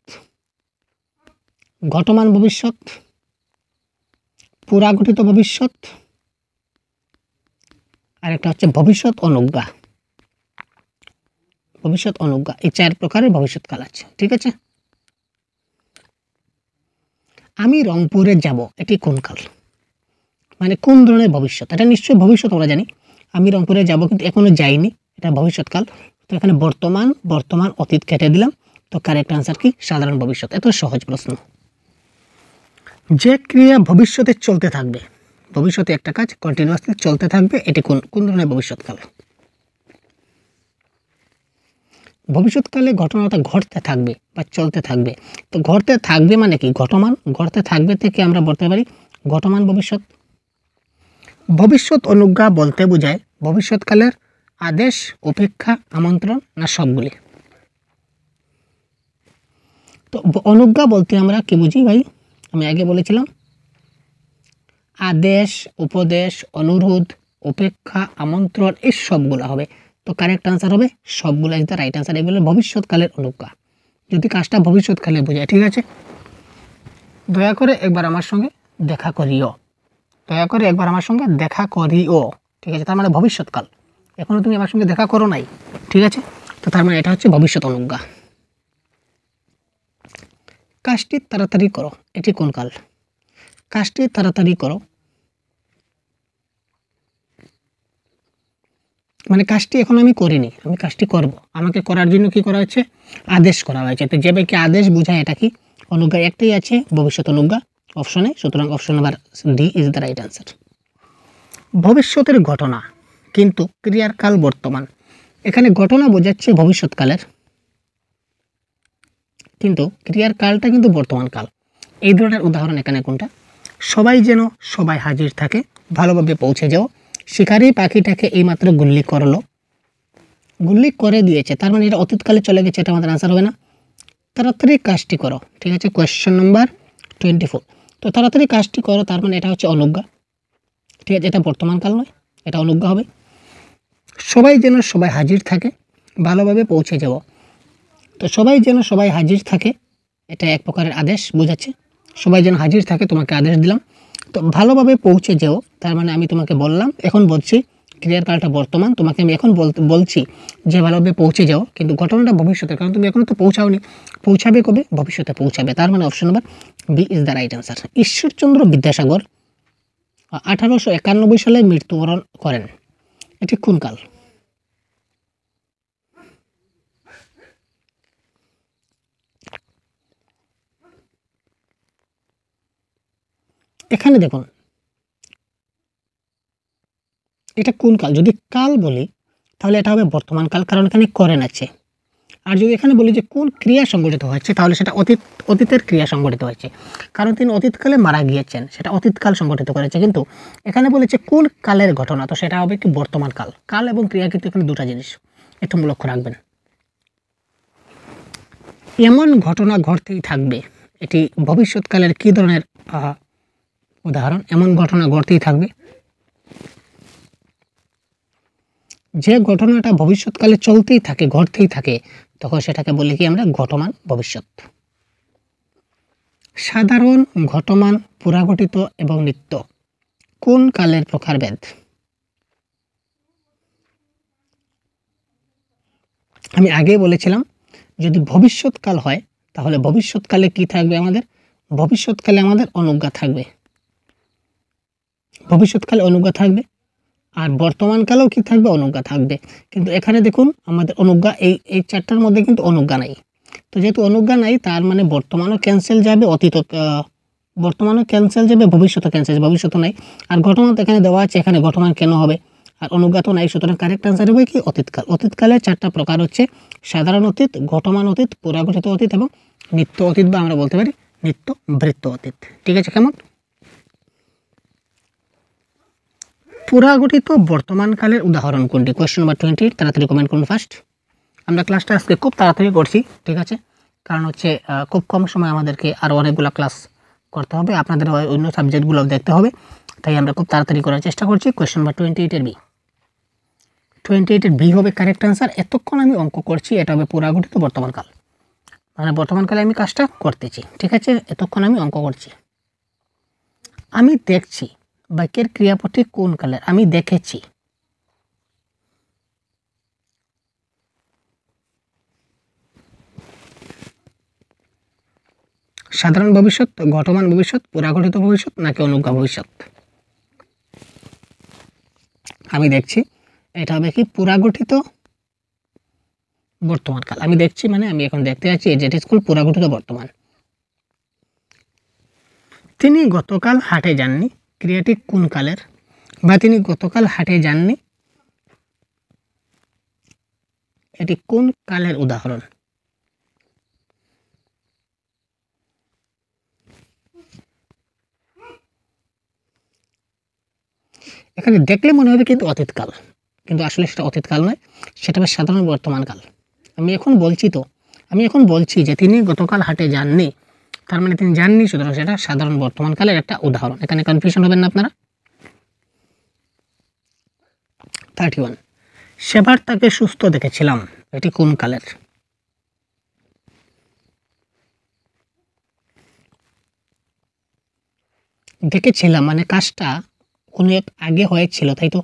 ঘটমান ভবিষ্যৎ, পুরাগঠিত ভবিষ্যৎ, আর একটা হচ্ছে ভবিষ্যৎ অনুজ্ঞা। ভবিষ্যৎ অনুজ্ঞা, এই 4 প্রকারের ভবিষ্যৎকাল আছে। ঠিক আছে, আমি রংপুরে যাব, এটি কোন কাল, মানে কোন ধরনের ভবিষ্যৎ? এটা নিশ্চয়ই ভবিষ্যৎ, আমরা জানি। আমি রংপুরে যাব কিন্তু এখনো যাইনি, এটা ভবিষ্যৎকাল। তো এখানে বর্তমান, বর্তমান, অতীত কেটে দিলাম। তো কারেক্ট আনসার কি? সাধারণ ভবিষ্যৎ। এত সহজ প্রশ্ন। যে ক্রিয়া ভবিষ্যতে চলতে থাকবে, ভবিষ্যতে একটা কাজ কন্টিনিউয়াসলি চলতে থাকবে, এটি কোন ধরনের ভবিষ্যৎকাল? ভবিষ্যৎকালে ঘটনাটা ঘটতে থাকবে বা চলতে থাকবে। তো ঘটতে থাকবে মানে কি? ঘটমান। ঘটতে থাকবে থেকে আমরা বলতে পারি ঘটমান ভবিষ্যৎ। ভবিষ্যৎ অনুজ্ঞা বলতে বোঝায় ভবিষ্যৎকালের আদেশ, অপেক্ষা, আমন্ত্রণ না সবগুলি? তো অনুজ্ঞা বলতে আমরা কি বুঝি ভাই? আমি আগে বলেছিলাম আদেশ, উপদেশ, অনুরোধ, অপেক্ষা, আমন্ত্রণ, এই সবগুলো হবে। তো কারেক্ট আনসার হবে সবগুলো ইজ দ্য রাইট আনসার। এগুলো ভবিষ্যৎকালের অনুজ্ঞা, যদি কাজটা ভবিষ্যৎকালে বোঝায়। ঠিক আছে, দয়া করে একবার আমার সঙ্গে দেখা করিও, দয়া করে একবার আমার সঙ্গে দেখা করিও। ঠিক আছে, তার মানে ভবিষ্যৎকাল। এখনও তুমি আমার সঙ্গে দেখা করো নাই। ঠিক আছে, তো তার মানে এটা হচ্ছে ভবিষ্যৎ অনুজ্ঞা। কাজটি তাড়াতাড়ি করো, এটি কোন কাল? কাজটি তাড়াতাড়ি করো মানে কাজটি এখন আমি করিনি, আমি কাজটি করব, আমাকে করার জন্য কি করা হচ্ছে? আদেশ করা হয়েছে। তো যে ব্যক্তি আদেশ বোঝায় এটা কি? অনুজ্ঞা। একটাই আছে ভবিষ্যৎ অনুজ্ঞা অপশনে, সুতরাং option number D is the right answer. ভবিষ্যতের ঘটনা কিন্তু ক্রিয়ার কাল বর্তমান, এখানে ঘটনা বোঝাচ্ছে ভবিষ্যৎকালের, কিন্তু ক্রিয়ার কালটা কিন্তু বর্তমান কাল। এই ধরনের উদাহরণ এখানে কোনটা? সবাই যেন সবাই হাজির থাকে, ভালোভাবে পৌঁছে যাও, শিকারি পাখিটাকে এইমাত্র গুল্লি করলো, গুল্লি করে দিয়েছে, তার মানে এটা অতীতকালে চলে গেছে, এটা আমাদের আনসার হবে না। তাড়াতাড়ি কাজটি করো, ঠিক আছে, কোয়েশ্চেন নাম্বার 24। তো তাড়াতাড়ি কাজটি করো, তার মানে এটা হচ্ছে অনুজ্ঞা। ঠিক আছে, এটা বর্তমান কাল নয়, এটা অনুজ্ঞা হবে। সবাই যেন সবাই হাজির থাকে, ভালোভাবে পৌঁছে যাও, তো সবাই যেন সবাই হাজির থাকে, এটা এক প্রকারের আদেশ বোঝাচ্ছে। সবাই যেন হাজির থাকে, তোমাকে আদেশ দিলাম। তো ভালোভাবে পৌঁছে যেও, তার মানে আমি তোমাকে বললাম, এখন বলছি ক্রিয়ার কালটা বর্তমান, তোমাকে আমি এখন বলছি যে ভালোভাবে পৌঁছে যাও, কিন্তু ঘটনাটা ভবিষ্যতে, কারণ তুমি এখনও তো পৌঁছাওনি। পৌঁছাবে কবে? ভবিষ্যতে পৌঁছাবে, তার মানে option number B is the right answer. Ishwarchandra Vidyasagar 1891 সালে মৃত্যুবরণ করেন, এটি কোন কাল? এখানে দেখুন এটা কোন কাল? যদি কাল বলি তাহলে এটা হবে বর্তমান কাল, কারণ এখানে করেন আছে। আর যদি এখানে বলি যে কোন ক্রিয়া সংগঠিত হচ্ছে, তাহলে সেটা অতীতের ক্রিয়া সংগঠিত হয়েছে, কারণ তিনি অতীতকালে মারা গিয়েছেন, সেটা অতীতকাল সংগঠিত করেছে। কিন্তু এখানে বলেছে কোন কালের ঘটনা, তো সেটা হবে কি বর্তমান কাল। কাল এবং ক্রিয়া কিন্তু এখানে দুটা জিনিস, একটু লক্ষ্য রাখবেন। এমন ঘটনা ঘটতেই থাকবে, এটি ভবিষ্যৎকালের কী ধরনের উদাহরণ? এমন ঘটনা ঘটতেই থাকবে, যে ঘটনাটা ভবিষ্যৎকালে চলতেই থাকে, ঘটতেই থাকে, তখন সেটাকে বলি কি আমরা? ঘটমান ভবিষ্যৎ। সাধারণ, ঘটমান, পুরাঘটিত এবং নিত্য কোন কালের প্রকারভেদ? আমি আগেই বলেছিলাম যদি ভবিষ্যৎকাল হয় তাহলে ভবিষ্যৎকালে কি থাকবে আমাদের? ভবিষ্যৎকালে আমাদের অনুজ্ঞা থাকবে, ভবিষ্যৎকালে অনুজ্ঞা থাকবে, আর বর্তমানকালেও কি থাকবে? অনুজ্ঞা থাকবে। কিন্তু এখানে দেখুন আমাদের অনুজ্ঞা এই চারটার মধ্যে কিন্তু অনুজ্ঞা নাই। তো যেহেতু অনুজ্ঞা নাই, তার মানে বর্তমানও ক্যান্সেল যাবে, বর্তমানও ক্যান্সেল যাবে, ভবিষ্যৎও ক্যান্সেল যাবে, ভবিষ্যৎ নাই। আর ঘটনা তো এখানে দেওয়া আছে, এখানে ঘটমান কেন হবে? আর অনুজ্ঞা তো নাই, সুতরাং কারেক্ট আনসার হবে কি? অতীতকাল। অতীতকালের চারটা প্রকার হচ্ছে সাধারণ অতীত, ঘটমান অতীত, পুরাগঠিত অতীত এবং নিত্য অতীত, বা আমরা বলতে পারি নিত্য বৃত্ত অতীত। ঠিক আছে, কেমন? পুরাগঠিত বর্তমানকালের উদাহরণ কোনটি? কোয়েশ্চেন নাম্বার 28, তাড়াতাড়ি কমেন্ট করুন ফার্স্ট। আমরা ক্লাসটা আজকে খুব তাড়াতাড়ি করছি, ঠিক আছে, কারণ হচ্ছে খুব কম সময় আমাদেরকে আরও অনেকগুলো ক্লাস করতে হবে, আপনাদের অন্য সাবজেক্টগুলো দেখতে হবে, তাই আমরা খুব তাড়াতাড়ি করার চেষ্টা করছি। কোয়েশ্চেন নাম্বার 28-এর বি, 28-এর বি হবে কারেক্ট আনসার। এতক্ষণ আমি অঙ্ক করছি, এটা হবে পুরাগঠিত বর্তমানকাল, মানে বর্তমানকালে আমি কাজটা করতেছি, ঠিক আছে, এতক্ষণ আমি অঙ্ক করছি। আমি দেখছি বাক্যের ক্রিয়াপদটি কোন কালের? আমি দেখেছি, সাধারণ ভবিষ্যৎ, ঘটমান ভবিষ্যৎ, পুরাগঠিত ভবিষ্যৎ নাকি অনুজ্ঞা ভবিষ্যৎ? আমি দেখছি এটা হবে কি পুরাগঠিত বর্তমান কাল। আমি দেখছি মানে আমি এখন দেখতে যাচ্ছি যেটা স্কুল পুরাগঠিত বর্তমান। তিনি গতকাল হাটে যাননি ক্রিয়াটি কোন কালের, বা তিনি গতকাল হাটে যাননি এটি কোন কালের উদাহরণ? এখানে দেখলে মনে হবে কিন্তু অতীতকাল, কিন্তু আসলে সেটা অতীতকাল নয়, সেটা হবে সাধারণ বর্তমান কাল। আমি এখন বলছি যে তিনি গতকাল হাটে যাননি, তার মানে তিনি যাননি, সুতরাং সেটা সাধারণ বর্তমান কালের একটা উদাহরণ। এখানে কনফিউশন হবেন না আপনারা। 31 সেবার তাকে সুস্থ দেখেছিলাম এটি কোন কালের? দেখেছিলাম মানে কাজটা কোনো এক আগে হয়েছিল, তাই তো?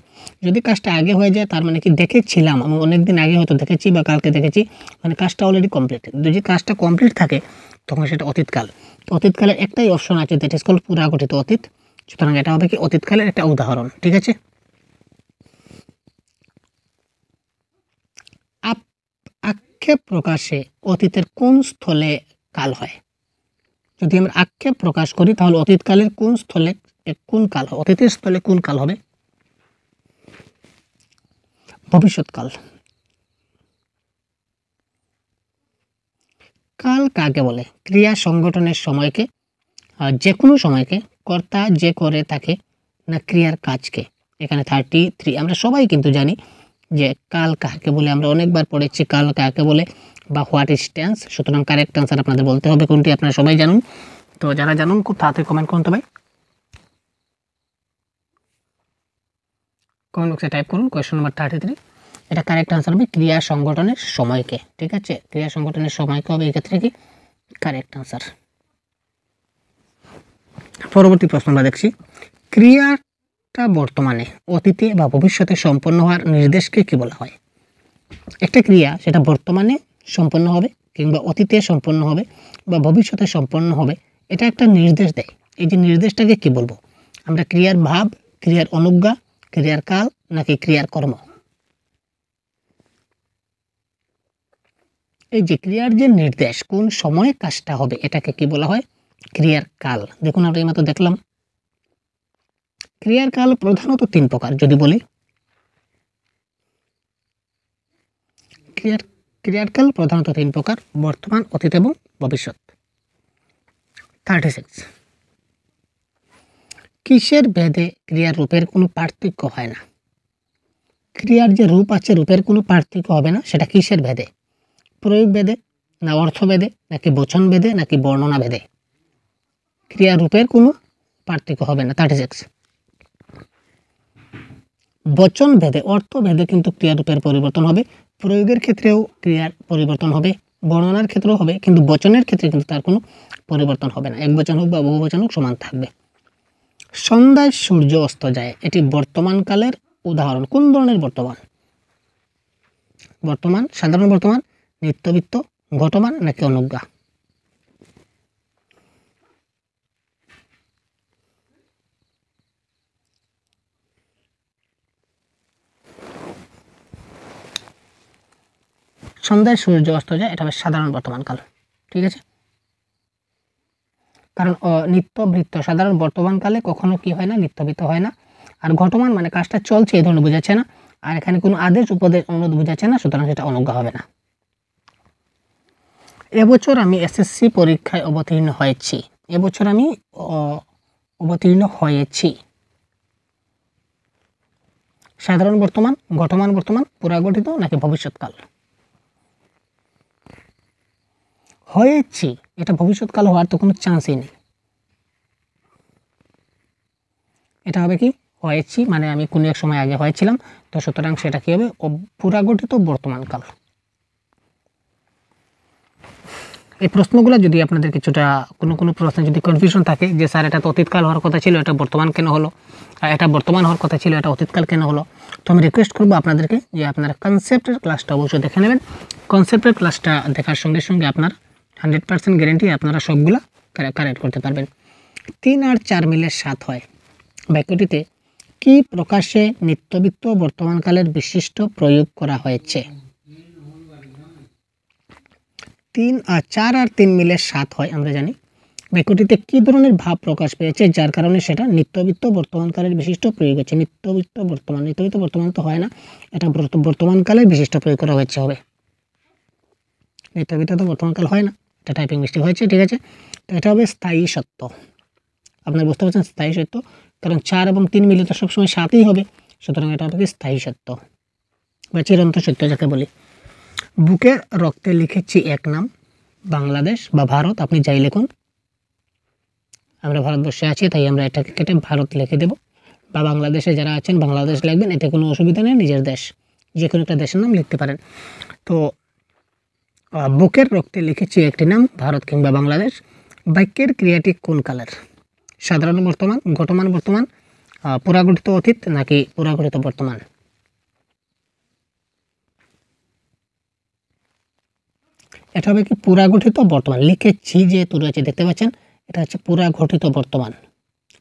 যদি কাজটা আগে হয়ে যায় তার মানে কি দেখেছিলাম, আমি অনেকদিন আগে হয়তো দেখেছি বা কালকে দেখেছি, মানে কাজটা অলরেডি কমপ্লিট। যদি কাজটা কমপ্লিট থাকে তখন সেটা অতীতকাল। অতীতকালের একটাই অপশন আছে, দ্যাট ইজ কল্ড পুরাগঠিত অতীত, সুতরাং এটা হবে কি অতীতকালের একটা উদাহরণ। ঠিক আছে, আক্ষেপ প্রকাশে অতীতের কোন স্থলে কাল হয়? যদি আমরা আক্ষেপ প্রকাশ করি তাহলে অতীতকালের কোন স্থলে কোন কাল হবে? অতীতের স্থলে কোন কাল হবে? ভবিষ্যৎকাল। কাল কাকে বলে? ক্রিয়া সংগঠনের সময়কে, যে কোনো সময়কে, কর্তা যে করে তাকে, না ক্রিয়ার কাজকে? এখানে 33 আমরা সবাই কিন্তু জানি যে কাল কাকে বলে, আমরা অনেকবার পড়েছি কাল কাকে বলে বা হোয়াট ইজ টেন্স। সুতরাং কারেক্ট আনসার আপনাদের বলতে হবে কোনটি, আপনারা সবাই জানুন। তো যারা জানুন খুব তাড়াতাড়ি কমেন্ট করুন, তো ভাই কমেন্ট বক্সে টাইপ করুন কোয়েশ্চন নাম্বার 33। এটা কারেক্ট আনসার হবে ক্রিয়া সংগঠনের সময়কে। ঠিক আছে, ক্রিয়া সংগঠনের সময়কে হবে এক্ষেত্রে কি কারেক্ট আনসার। পরবর্তী প্রশ্ন আমরা দেখছি, ক্রিয়াটা বর্তমানে, অতীতে বা ভবিষ্যতে সম্পন্ন হওয়ার নির্দেশকে কি বলা হয়? একটা ক্রিয়া সেটা বর্তমানে সম্পন্ন হবে কিংবা অতীতে সম্পন্ন হবে বা ভবিষ্যতে সম্পন্ন হবে, এটা একটা নির্দেশ দেয়। এই যে নির্দেশটাকে কি বলবো আমরা? ক্রিয়ার ভাব, ক্রিয়ার অনুজ্ঞা, ক্রিয়ার কাল নাকি ক্রিয়ার কর্ম? এই যে ক্রিয়ার যে নির্দেশ কোন সময়ে কাজটা হবে এটাকে কি বলা হয়? ক্রিয়ার কাল। দেখুন আমরা এইমাত্র দেখলাম ক্রিয়ার কাল প্রধানত 3 প্রকার। যদি বলি ক্রিয়ার কাল প্রধানত 3 প্রকার, বর্তমান, অতীত এবং ভবিষ্যৎ। 36 কিসের ভেদে ক্রিয়ার রূপের কোনো পার্থক্য হয় না? ক্রিয়ার যে রূপ আছে রূপের কোনো পার্থক্য হবে না, সেটা কিসের ভেদে? প্রয়োগ ভেদে, না অর্থ ভেদে, নাকি বচন ভেদে, নাকি বর্ণনা ভেদে? ক্রিয়া রূপের কোনো পার্থক্য হবে না। 36 বচন ভেদে, অর্থ ভেদে কিন্তু ক্রিয়া রূপের পরিবর্তন হবে। প্রয়োগের ক্ষেত্রেও ক্রিয়ার পরিবর্তন হবে, বর্ণনার ক্ষেত্রেও হবে, কিন্তু বচনের ক্ষেত্রে কিন্তু তার কোনো পরিবর্তন হবে না। এক বচন হোক বা বহু বচন হোক সমান থাকবে। সন্ধ্যায় সূর্য অস্ত যায় এটি বর্তমান কালের উদাহরণ। কোন ধরনের বর্তমান? বর্তমান, সাধারণ বর্তমান, নিত্যবৃত্ত, ঘটমান নাকি অনুজ্ঞা? সন্ধ্যায় সূর্য অস্ত যায় এটা হবে সাধারণ বর্তমান কাল। ঠিক আছে, কারণ নিত্যবৃত্ত সাধারণ বর্তমান কালে কখনো কি হয় না, নিত্যবৃত্ত হয় না। আর ঘটমান মানে কাজটা চলছে এই ধরনের বোঝাচ্ছে না, আর এখানে কোনো আদেশ উপদেশ অনুরোধ বোঝাচ্ছে না, সুতরাং সেটা অনুজ্ঞা হবে না। এবছর আমি এসএসসি পরীক্ষায় অবতীর্ণ হয়েছি। এবছর আমি অবতীর্ণ হয়েছি সাধারণ বর্তমান, ঘটমান বর্তমান, পুরাগঠিত নাকি ভবিষ্যৎকাল? হয়েছি এটা ভবিষ্যৎকাল হওয়ার তো কোনো চান্সই নেই। এটা হবে কি হয়েছি মানে আমি কোনো এক সময় আগে হয়েছিলাম, তো সুতরাং সেটা কি হবে পুরাগঠিত বর্তমানকাল। এই প্রশ্নগুলো যদি আপনাদের কিছুটা কোনো প্রশ্নে যদি কনফিউশন থাকে যে স্যার এটা তো অতীতকাল হওয়ার কথা ছিল, এটা বর্তমান কেন হলো, এটা বর্তমান হওয়ার কথা ছিল, এটা অতীতকাল কেন হলো, তো আমি রিকোয়েস্ট করবো আপনাদেরকে যে আপনারা কনসেপ্টের ক্লাসটা অবশ্যই দেখে নেবেন। কনসেপ্টের ক্লাসটা দেখার সঙ্গে সঙ্গে আপনার 100% গ্যারেন্টি আপনারা সবগুলা কারেক্ট করতে পারবেন। 3 আর 4 মিলে 7 হয়। বাক্যটিতে কি প্রকাশে নিত্যবিত্ত বর্তমানকালের বিশিষ্ট প্রয়োগ করা হয়েছে? 4 আর 3 মিলে 7 হয়, আমরা জানি। বাক্যটিতে কি ধরনের ভাব প্রকাশ পেয়েছে যার কারণে সেটা নিত্যবিত্ত বর্তমানকালের বিশিষ্ট প্রয়োগ হচ্ছে? নিত্যবিত্ত বর্তমান তো হয় না, এটা বর্তমানকালের বিশিষ্ট প্রয়োগ করা হয়েছে হবে। নিত্যবিত্ত তো বর্তমানকাল হয় না, এটা টাইপিং মিস্টেক হয়েছে, ঠিক আছে। তো এটা হবে স্থায়ী সত্য। আপনারা বুঝতে পারছেন স্থায়ী সত্য, কারণ 4 এবং 3 মিলে তো সবসময় 7ই হবে, সুতরাং এটা হবে স্থায়ী সত্য বা চিরন্তন সত্য যাকে বলি। বুকের রক্তে লিখেছি এক নাম, বাংলাদেশ বা ভারত, আপনি যাই লিখুন। আমরা ভারতবর্ষে আছি তাই আমরা এটাকে কেটে ভারত লিখে দেব, বা বাংলাদেশে যারা আছেন বাংলাদেশ লিখবেন, এতে কোনো অসুবিধা নেই, নিজের দেশ যে কোনো একটা দেশের নাম লিখতে পারেন। তো বুকের রক্তে লিখেছি একটি নাম, ভারত কিংবা বাংলাদেশ। বাক্যের ক্রিয়াটি কোন কালের? সাধারণ বর্তমান, ঘটমান বর্তমান, পুরাগঠিত অতীত নাকি পুরাগঠিত বর্তমান? এটা হবে কি পুরাগঠিত বর্তমান। লিখেছি যেহেতু রয়েছে দেখতে পাচ্ছেন, এটা হচ্ছে পুরাগঠিত বর্তমান,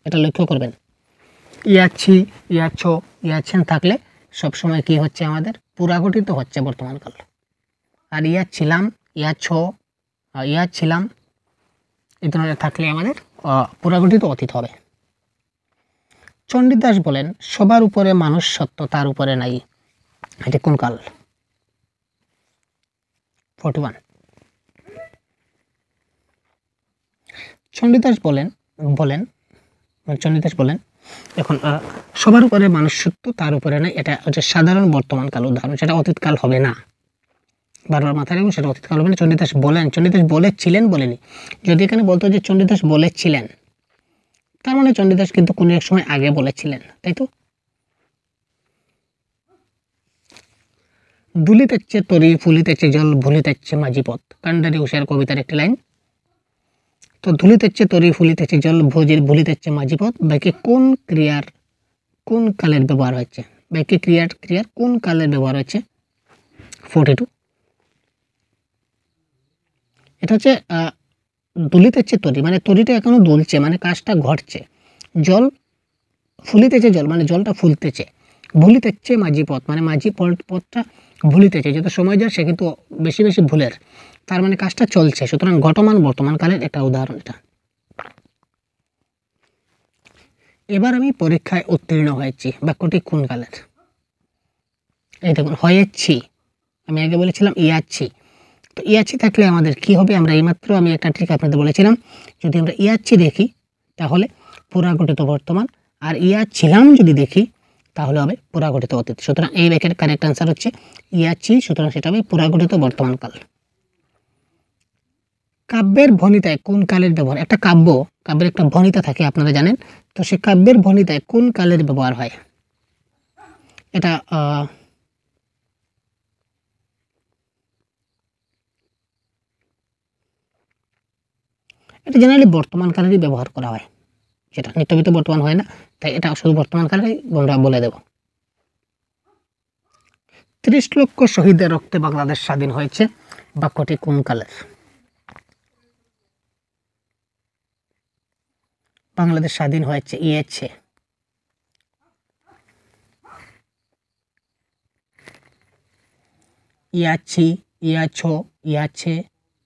এটা লক্ষ্য করবেন। ইয়াছি, ইয়াছো, ইয়াছেন থাকলে সবসময় কি হচ্ছে আমাদের পুরাগঠিত হচ্ছে বর্তমানকাল। আর ইয়াছিলাম, ইয়াছো, ইয়াছিলাম এই ধরনের থাকলে আমাদের পুরাগঠিত অতীত হবে। চণ্ডীদাস বলেন সবার উপরে মানুষ সত্য, তার উপরে নাই, এটি কোন কাল? 41। চণ্ডীদাস বলেন এখন সবার উপরে মানুষ সত্য, তার উপরে নাই, এটা হচ্ছে সাধারণ বর্তমান কাল উদাহরণ, সেটা অতীতকাল হবে না। বারবার মাথায় রাখুন, সেটা অতীতকাল হবে না। চণ্ডীদাস বলেছিলেন বলেনি। যদি এখানে বলতো যে চণ্ডীদাস বলেছিলেন, তার মানে চণ্ডীদাস কিন্তু কোনো এক সময় আগে বলেছিলেন, তাই তো। দুলিতেচ্ছে তরি, ফুলিতেছে জল, ভুলিতেছে মাঝি পথ, কান্ডারি উষার কবিতার একটি লাইন। তো ধুলিতেচ্ছে তরি, ফুলিতেছে জল, ভুলিতেছে মাঝি পথ, বাক্যে কোন ক্রিয়ার কোন কালের ব্যবহার হয়েছে? বাক্যে ক্রিয়ার কোন কালের ব্যবহার হয়েছে? 42। এটা হচ্ছে দুলিতেছে তরি মানে তরিটা এখনো দুলছে, মানে কাজটা ঘটছে। জল ফুলিতেছে জল মানে জলটা ফুলতেছে। ভুলিতেছে মাঝি পথ মানে মাঝি পথটা ভুলিতেছে, যত সময় যায় সে কিন্তু বেশি বেশি ভুলের, তার মানে কাজটা চলছে। সুতরাং ঘটমান বর্তমান কালের একটা উদাহরণ এটা। এবার আমি পরীক্ষায় উত্তীর্ণ হয়েছি, বাক্যটি কোন কালের? এই দেখুন, হয়েছি, আমি আগে বলেছিলাম ইয়াচ্ছি। তো ইয়াচ্ছি থাকলে আমাদের কি হবে? আমরা এইমাত্র আমি একটা ট্রিক আপনাদের বলেছিলাম, যদি আমরা ইয়াচ্ছি দেখি তাহলে পুরাগঠিত বর্তমান, আর ইয়াচ্ছিলাম যদি দেখি তাহলে হবে পুরাগঠিত অতীত। সুতরাং এই বাক্যের কারেক্ট আনসার হচ্ছে ইয়াচ্ছি, সুতরাং সেটা হবে পুরাগঠিত বর্তমানকাল। কাব্যের ভণিতায় কোন কালের ব্যবহার? একটা কাব্যের একটা ভণিতা থাকে আপনারা জানেন, তো সেই কাব্যের ভণিতায় কোন কালের ব্যবহার হয়? এটা এটা জেনারেলি বর্তমান কালেরই ব্যবহার করা হয়, সেটা নিত্যবিত্ত বর্তমান হয় না, তাই এটা শুধু বর্তমান কালেরই আমরা বলে দেব। 30 লক্ষ শহীদের রক্তে বাংলাদেশ স্বাধীন হয়েছে, বাক্যটি কোন কালের? বাংলাদেশ স্বাধীন হয়েছে, ইয়েছে। ইয়াছি, ইয়াছো, ইয়াছে,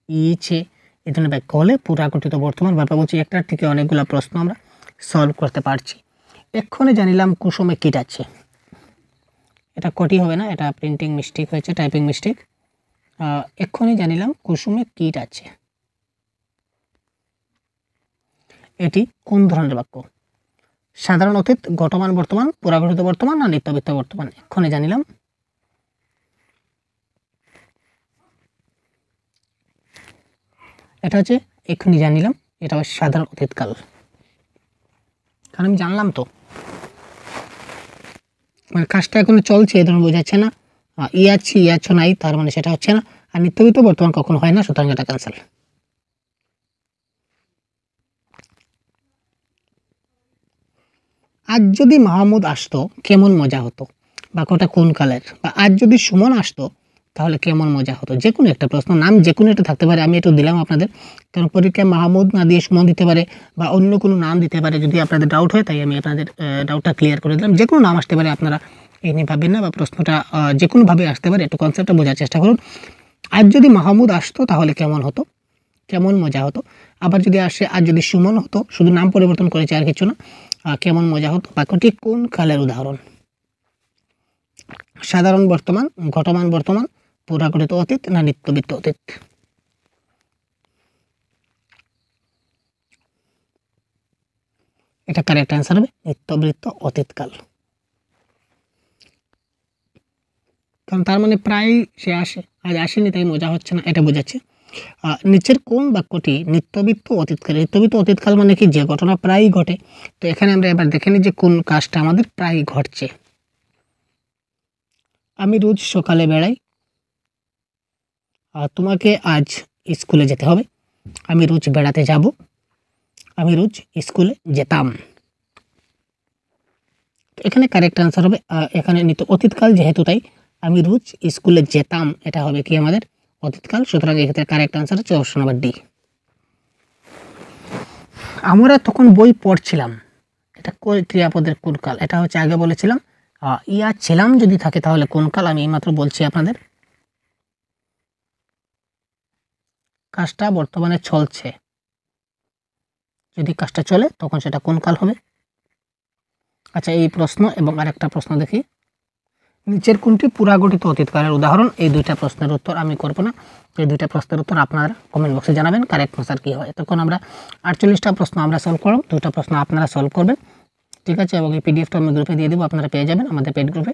ইয়েছে এই ধরনের বাক্য হলে পুরাগঠিত বর্তমান। বারবার বলছি, একটার থেকে অনেকগুলো প্রশ্ন আমরা সলভ করতে পারছি। এক্ষণে জানিলাম কুসুমে কীট আছে, এটা কটি হবে না, এটা প্রিন্টিং মিস্টেক হয়েছে, টাইপিং মিস্টেক। এক্ষণে জানিলাম কুসুমে কীট আছে, এটি কোন ধরনের বাক্য? সাধারণ অতীত, ঘটমান বর্তমান, পুরাগঠিত বর্তমান না নিত্যবিত্ত বর্তমান? এক্ষণে জানিলাম, এটা হচ্ছে এক্ষুনি জানিলাম, এটা হচ্ছে সাধারণ অতীতকাল, কারণ আমি জানলাম তো, মানে কাজটা এখনো চলছে, এই ধরনের বোঝাচ্ছে না। ইয়াচ্ছি, ইয়াচ্ছ নাই, তার মানে সেটা হচ্ছে না। আর নিত্যবিত্ত বর্তমান কখনো হয় না, সুতরাং এটা ক্যান্সেল। আজ যদি মাহমুদ আসতো কেমন মজা হতো, বাক্যটা কোন কালের? বা আজ যদি সুমন আসতো তাহলে কেমন মজা হতো। যে কোনো একটা প্রশ্ন, নাম যে কোনো একটা থাকতে পারে, আমি একটু দিলাম আপনাদের, কারণ পরীক্ষায় মাহমুদ না দিয়ে সুমন দিতে পারে বা অন্য কোনো নাম দিতে পারে, যদি আপনাদের ডাউট হয়, তাই আমি আপনাদের ডাউটটা ক্লিয়ার করে দিলাম। যে কোনো নাম আসতে পারে, আপনারা এই নিয়ে ভাববেন না, বা প্রশ্নটা যে কোনোভাবে আসতে পারে, একটু কনসেপ্টটা বোঝার চেষ্টা করুন। আজ যদি মাহমুদ আসতো তাহলে কেমন হতো, কেমন মজা হতো। আবার যদি আসে, আর যদি সুমন হতো, শুধু নাম পরিবর্তন করেছে আর কিছু না, কেমন মজা হতো। বাক্যটি কোন কালের উদাহরণ? সাধারণ বর্তমান, ঘটমান বর্তমান, পুরাগঠিত অতীত না নিত্যবৃত্ত অতীত? এটা কারেক্ট অ্যান্সার হবে নিত্যবৃত্ত অতীতকাল। কারণ তার মানে প্রায় সে আসে, আজ আসেনি তাই মজা হচ্ছে না, এটা বোঝাচ্ছে। নিচের কোন বাক্যটি নিত্যবৃত্ত অতীতকাল? নিত্যবৃত্ত অতীতকাল মানে কি, যে ঘটনা প্রায়ই ঘটে। তো এখানে আমরা এবার দেখে নিই যে কোন কাজটা আমাদের প্রায়ই ঘটছে। আমি রোজ সকালে বেড়াই, তোমাকে আজ স্কুলে যেতে হবে। আমি রোজ বেড়াতে যাব, আমি রোজ স্কুলে যেতাম। তো এখানে কারেক্ট আনসার হবে, এখানে নিত্য অতীতকাল যেহেতু, তাই আমি রোজ স্কুলে যেতাম, এটা হবে কি আমাদের অতীতকাল। সুতরাং এক্ষেত্রে কারেক্ট আনসার হচ্ছে অপশন নাম্বার ডি। আমরা তখন বই পড়ছিলাম, এটা ক্রিয়াপদের কোন কাল? এটা হচ্ছে আগে বলেছিলাম, ইয়া ছিলাম যদি থাকে তাহলে কোন কাল? আমি এইমাত্র বলছি আপনাদের, কাজটা বর্তমানে চলছে, যদি কাজটা চলে তখন সেটা কোন কাল হবে? আচ্ছা, এই প্রশ্ন এবং আরেকটা প্রশ্ন দেখি, নিচের কোনটি পুরাগঠিত অতীতকালের উদাহরণ? এই দুইটা প্রশ্নের উত্তর আমি করব না, এই দুইটা প্রশ্নের উত্তর আপনারা কমেন্ট বক্সে জানাবেন কারেক্ট আনসার কী হয়। তখন আমরা 48টা প্রশ্ন আমরা সলভ করব, দুটো প্রশ্ন আপনারা সলভ করবেন, ঠিক আছে? এবং এই পিডিএফটা আমি গ্রুপে দিয়ে দেবো, আপনারা পেয়ে যাবেন আমাদের পেড গ্রুপে।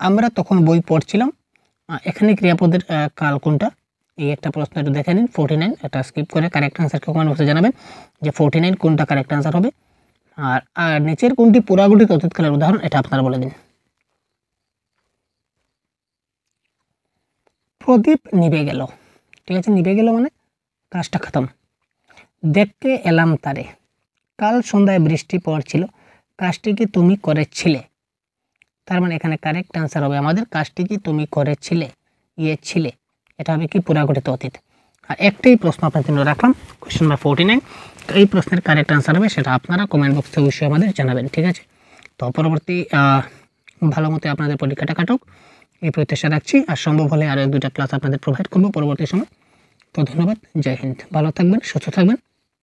আমরা তখন বই পড়ছিলাম, এখানে ক্রিয়াপদের কাল কোনটা? এই একটা প্রশ্ন একটু দেখে নিন, 49, এটা স্কিপ করে কারেক্ট আনসারকে কমেন্ট বক্সে জানাবেন যে 49 কোনটা কারেক্ট আনসার হবে। আর নিচের কোনটি পুরাগঠিত অতীতকালের উদাহরণ, এটা আপনারা বলে দিন। প্রদীপ নিভে গেল, ঠিক আছে? নিভে গেল মানে কাজটা খতম। দেখতে এলাম তারে, কাল সন্ধ্যায় বৃষ্টি পড়ছিল, কাজটি কি তুমি করেছিলে? তার মানে এখানে কারেক্ট আনসার হবে আমাদের, কাজটি কি তুমি করেছিলে, ছিলে, এটা হবে কি পুরাগঠিত অতীত। আর একটাই প্রশ্ন আপনার জন্য রাখলাম, কোয়েশ্চেন নাম্বার 49। তো এই প্রশ্নের কারেক্ট আনসার হবে, সেটা আপনারা কমেন্ট বক্সে অবশ্যই আমাদের জানাবেন, ঠিক আছে? তো পরবর্তী ভালো মতো আপনাদের পরীক্ষাটা কাটুক, এই প্রত্যাশা রাখছি। আর সম্ভব হলে আরও 1-2টা ক্লাস আপনাদের প্রোভাইড করবো পরবর্তী সময়। তো ধন্যবাদ, জয় হিন্দ, ভালো থাকবেন, সুস্থ থাকবেন।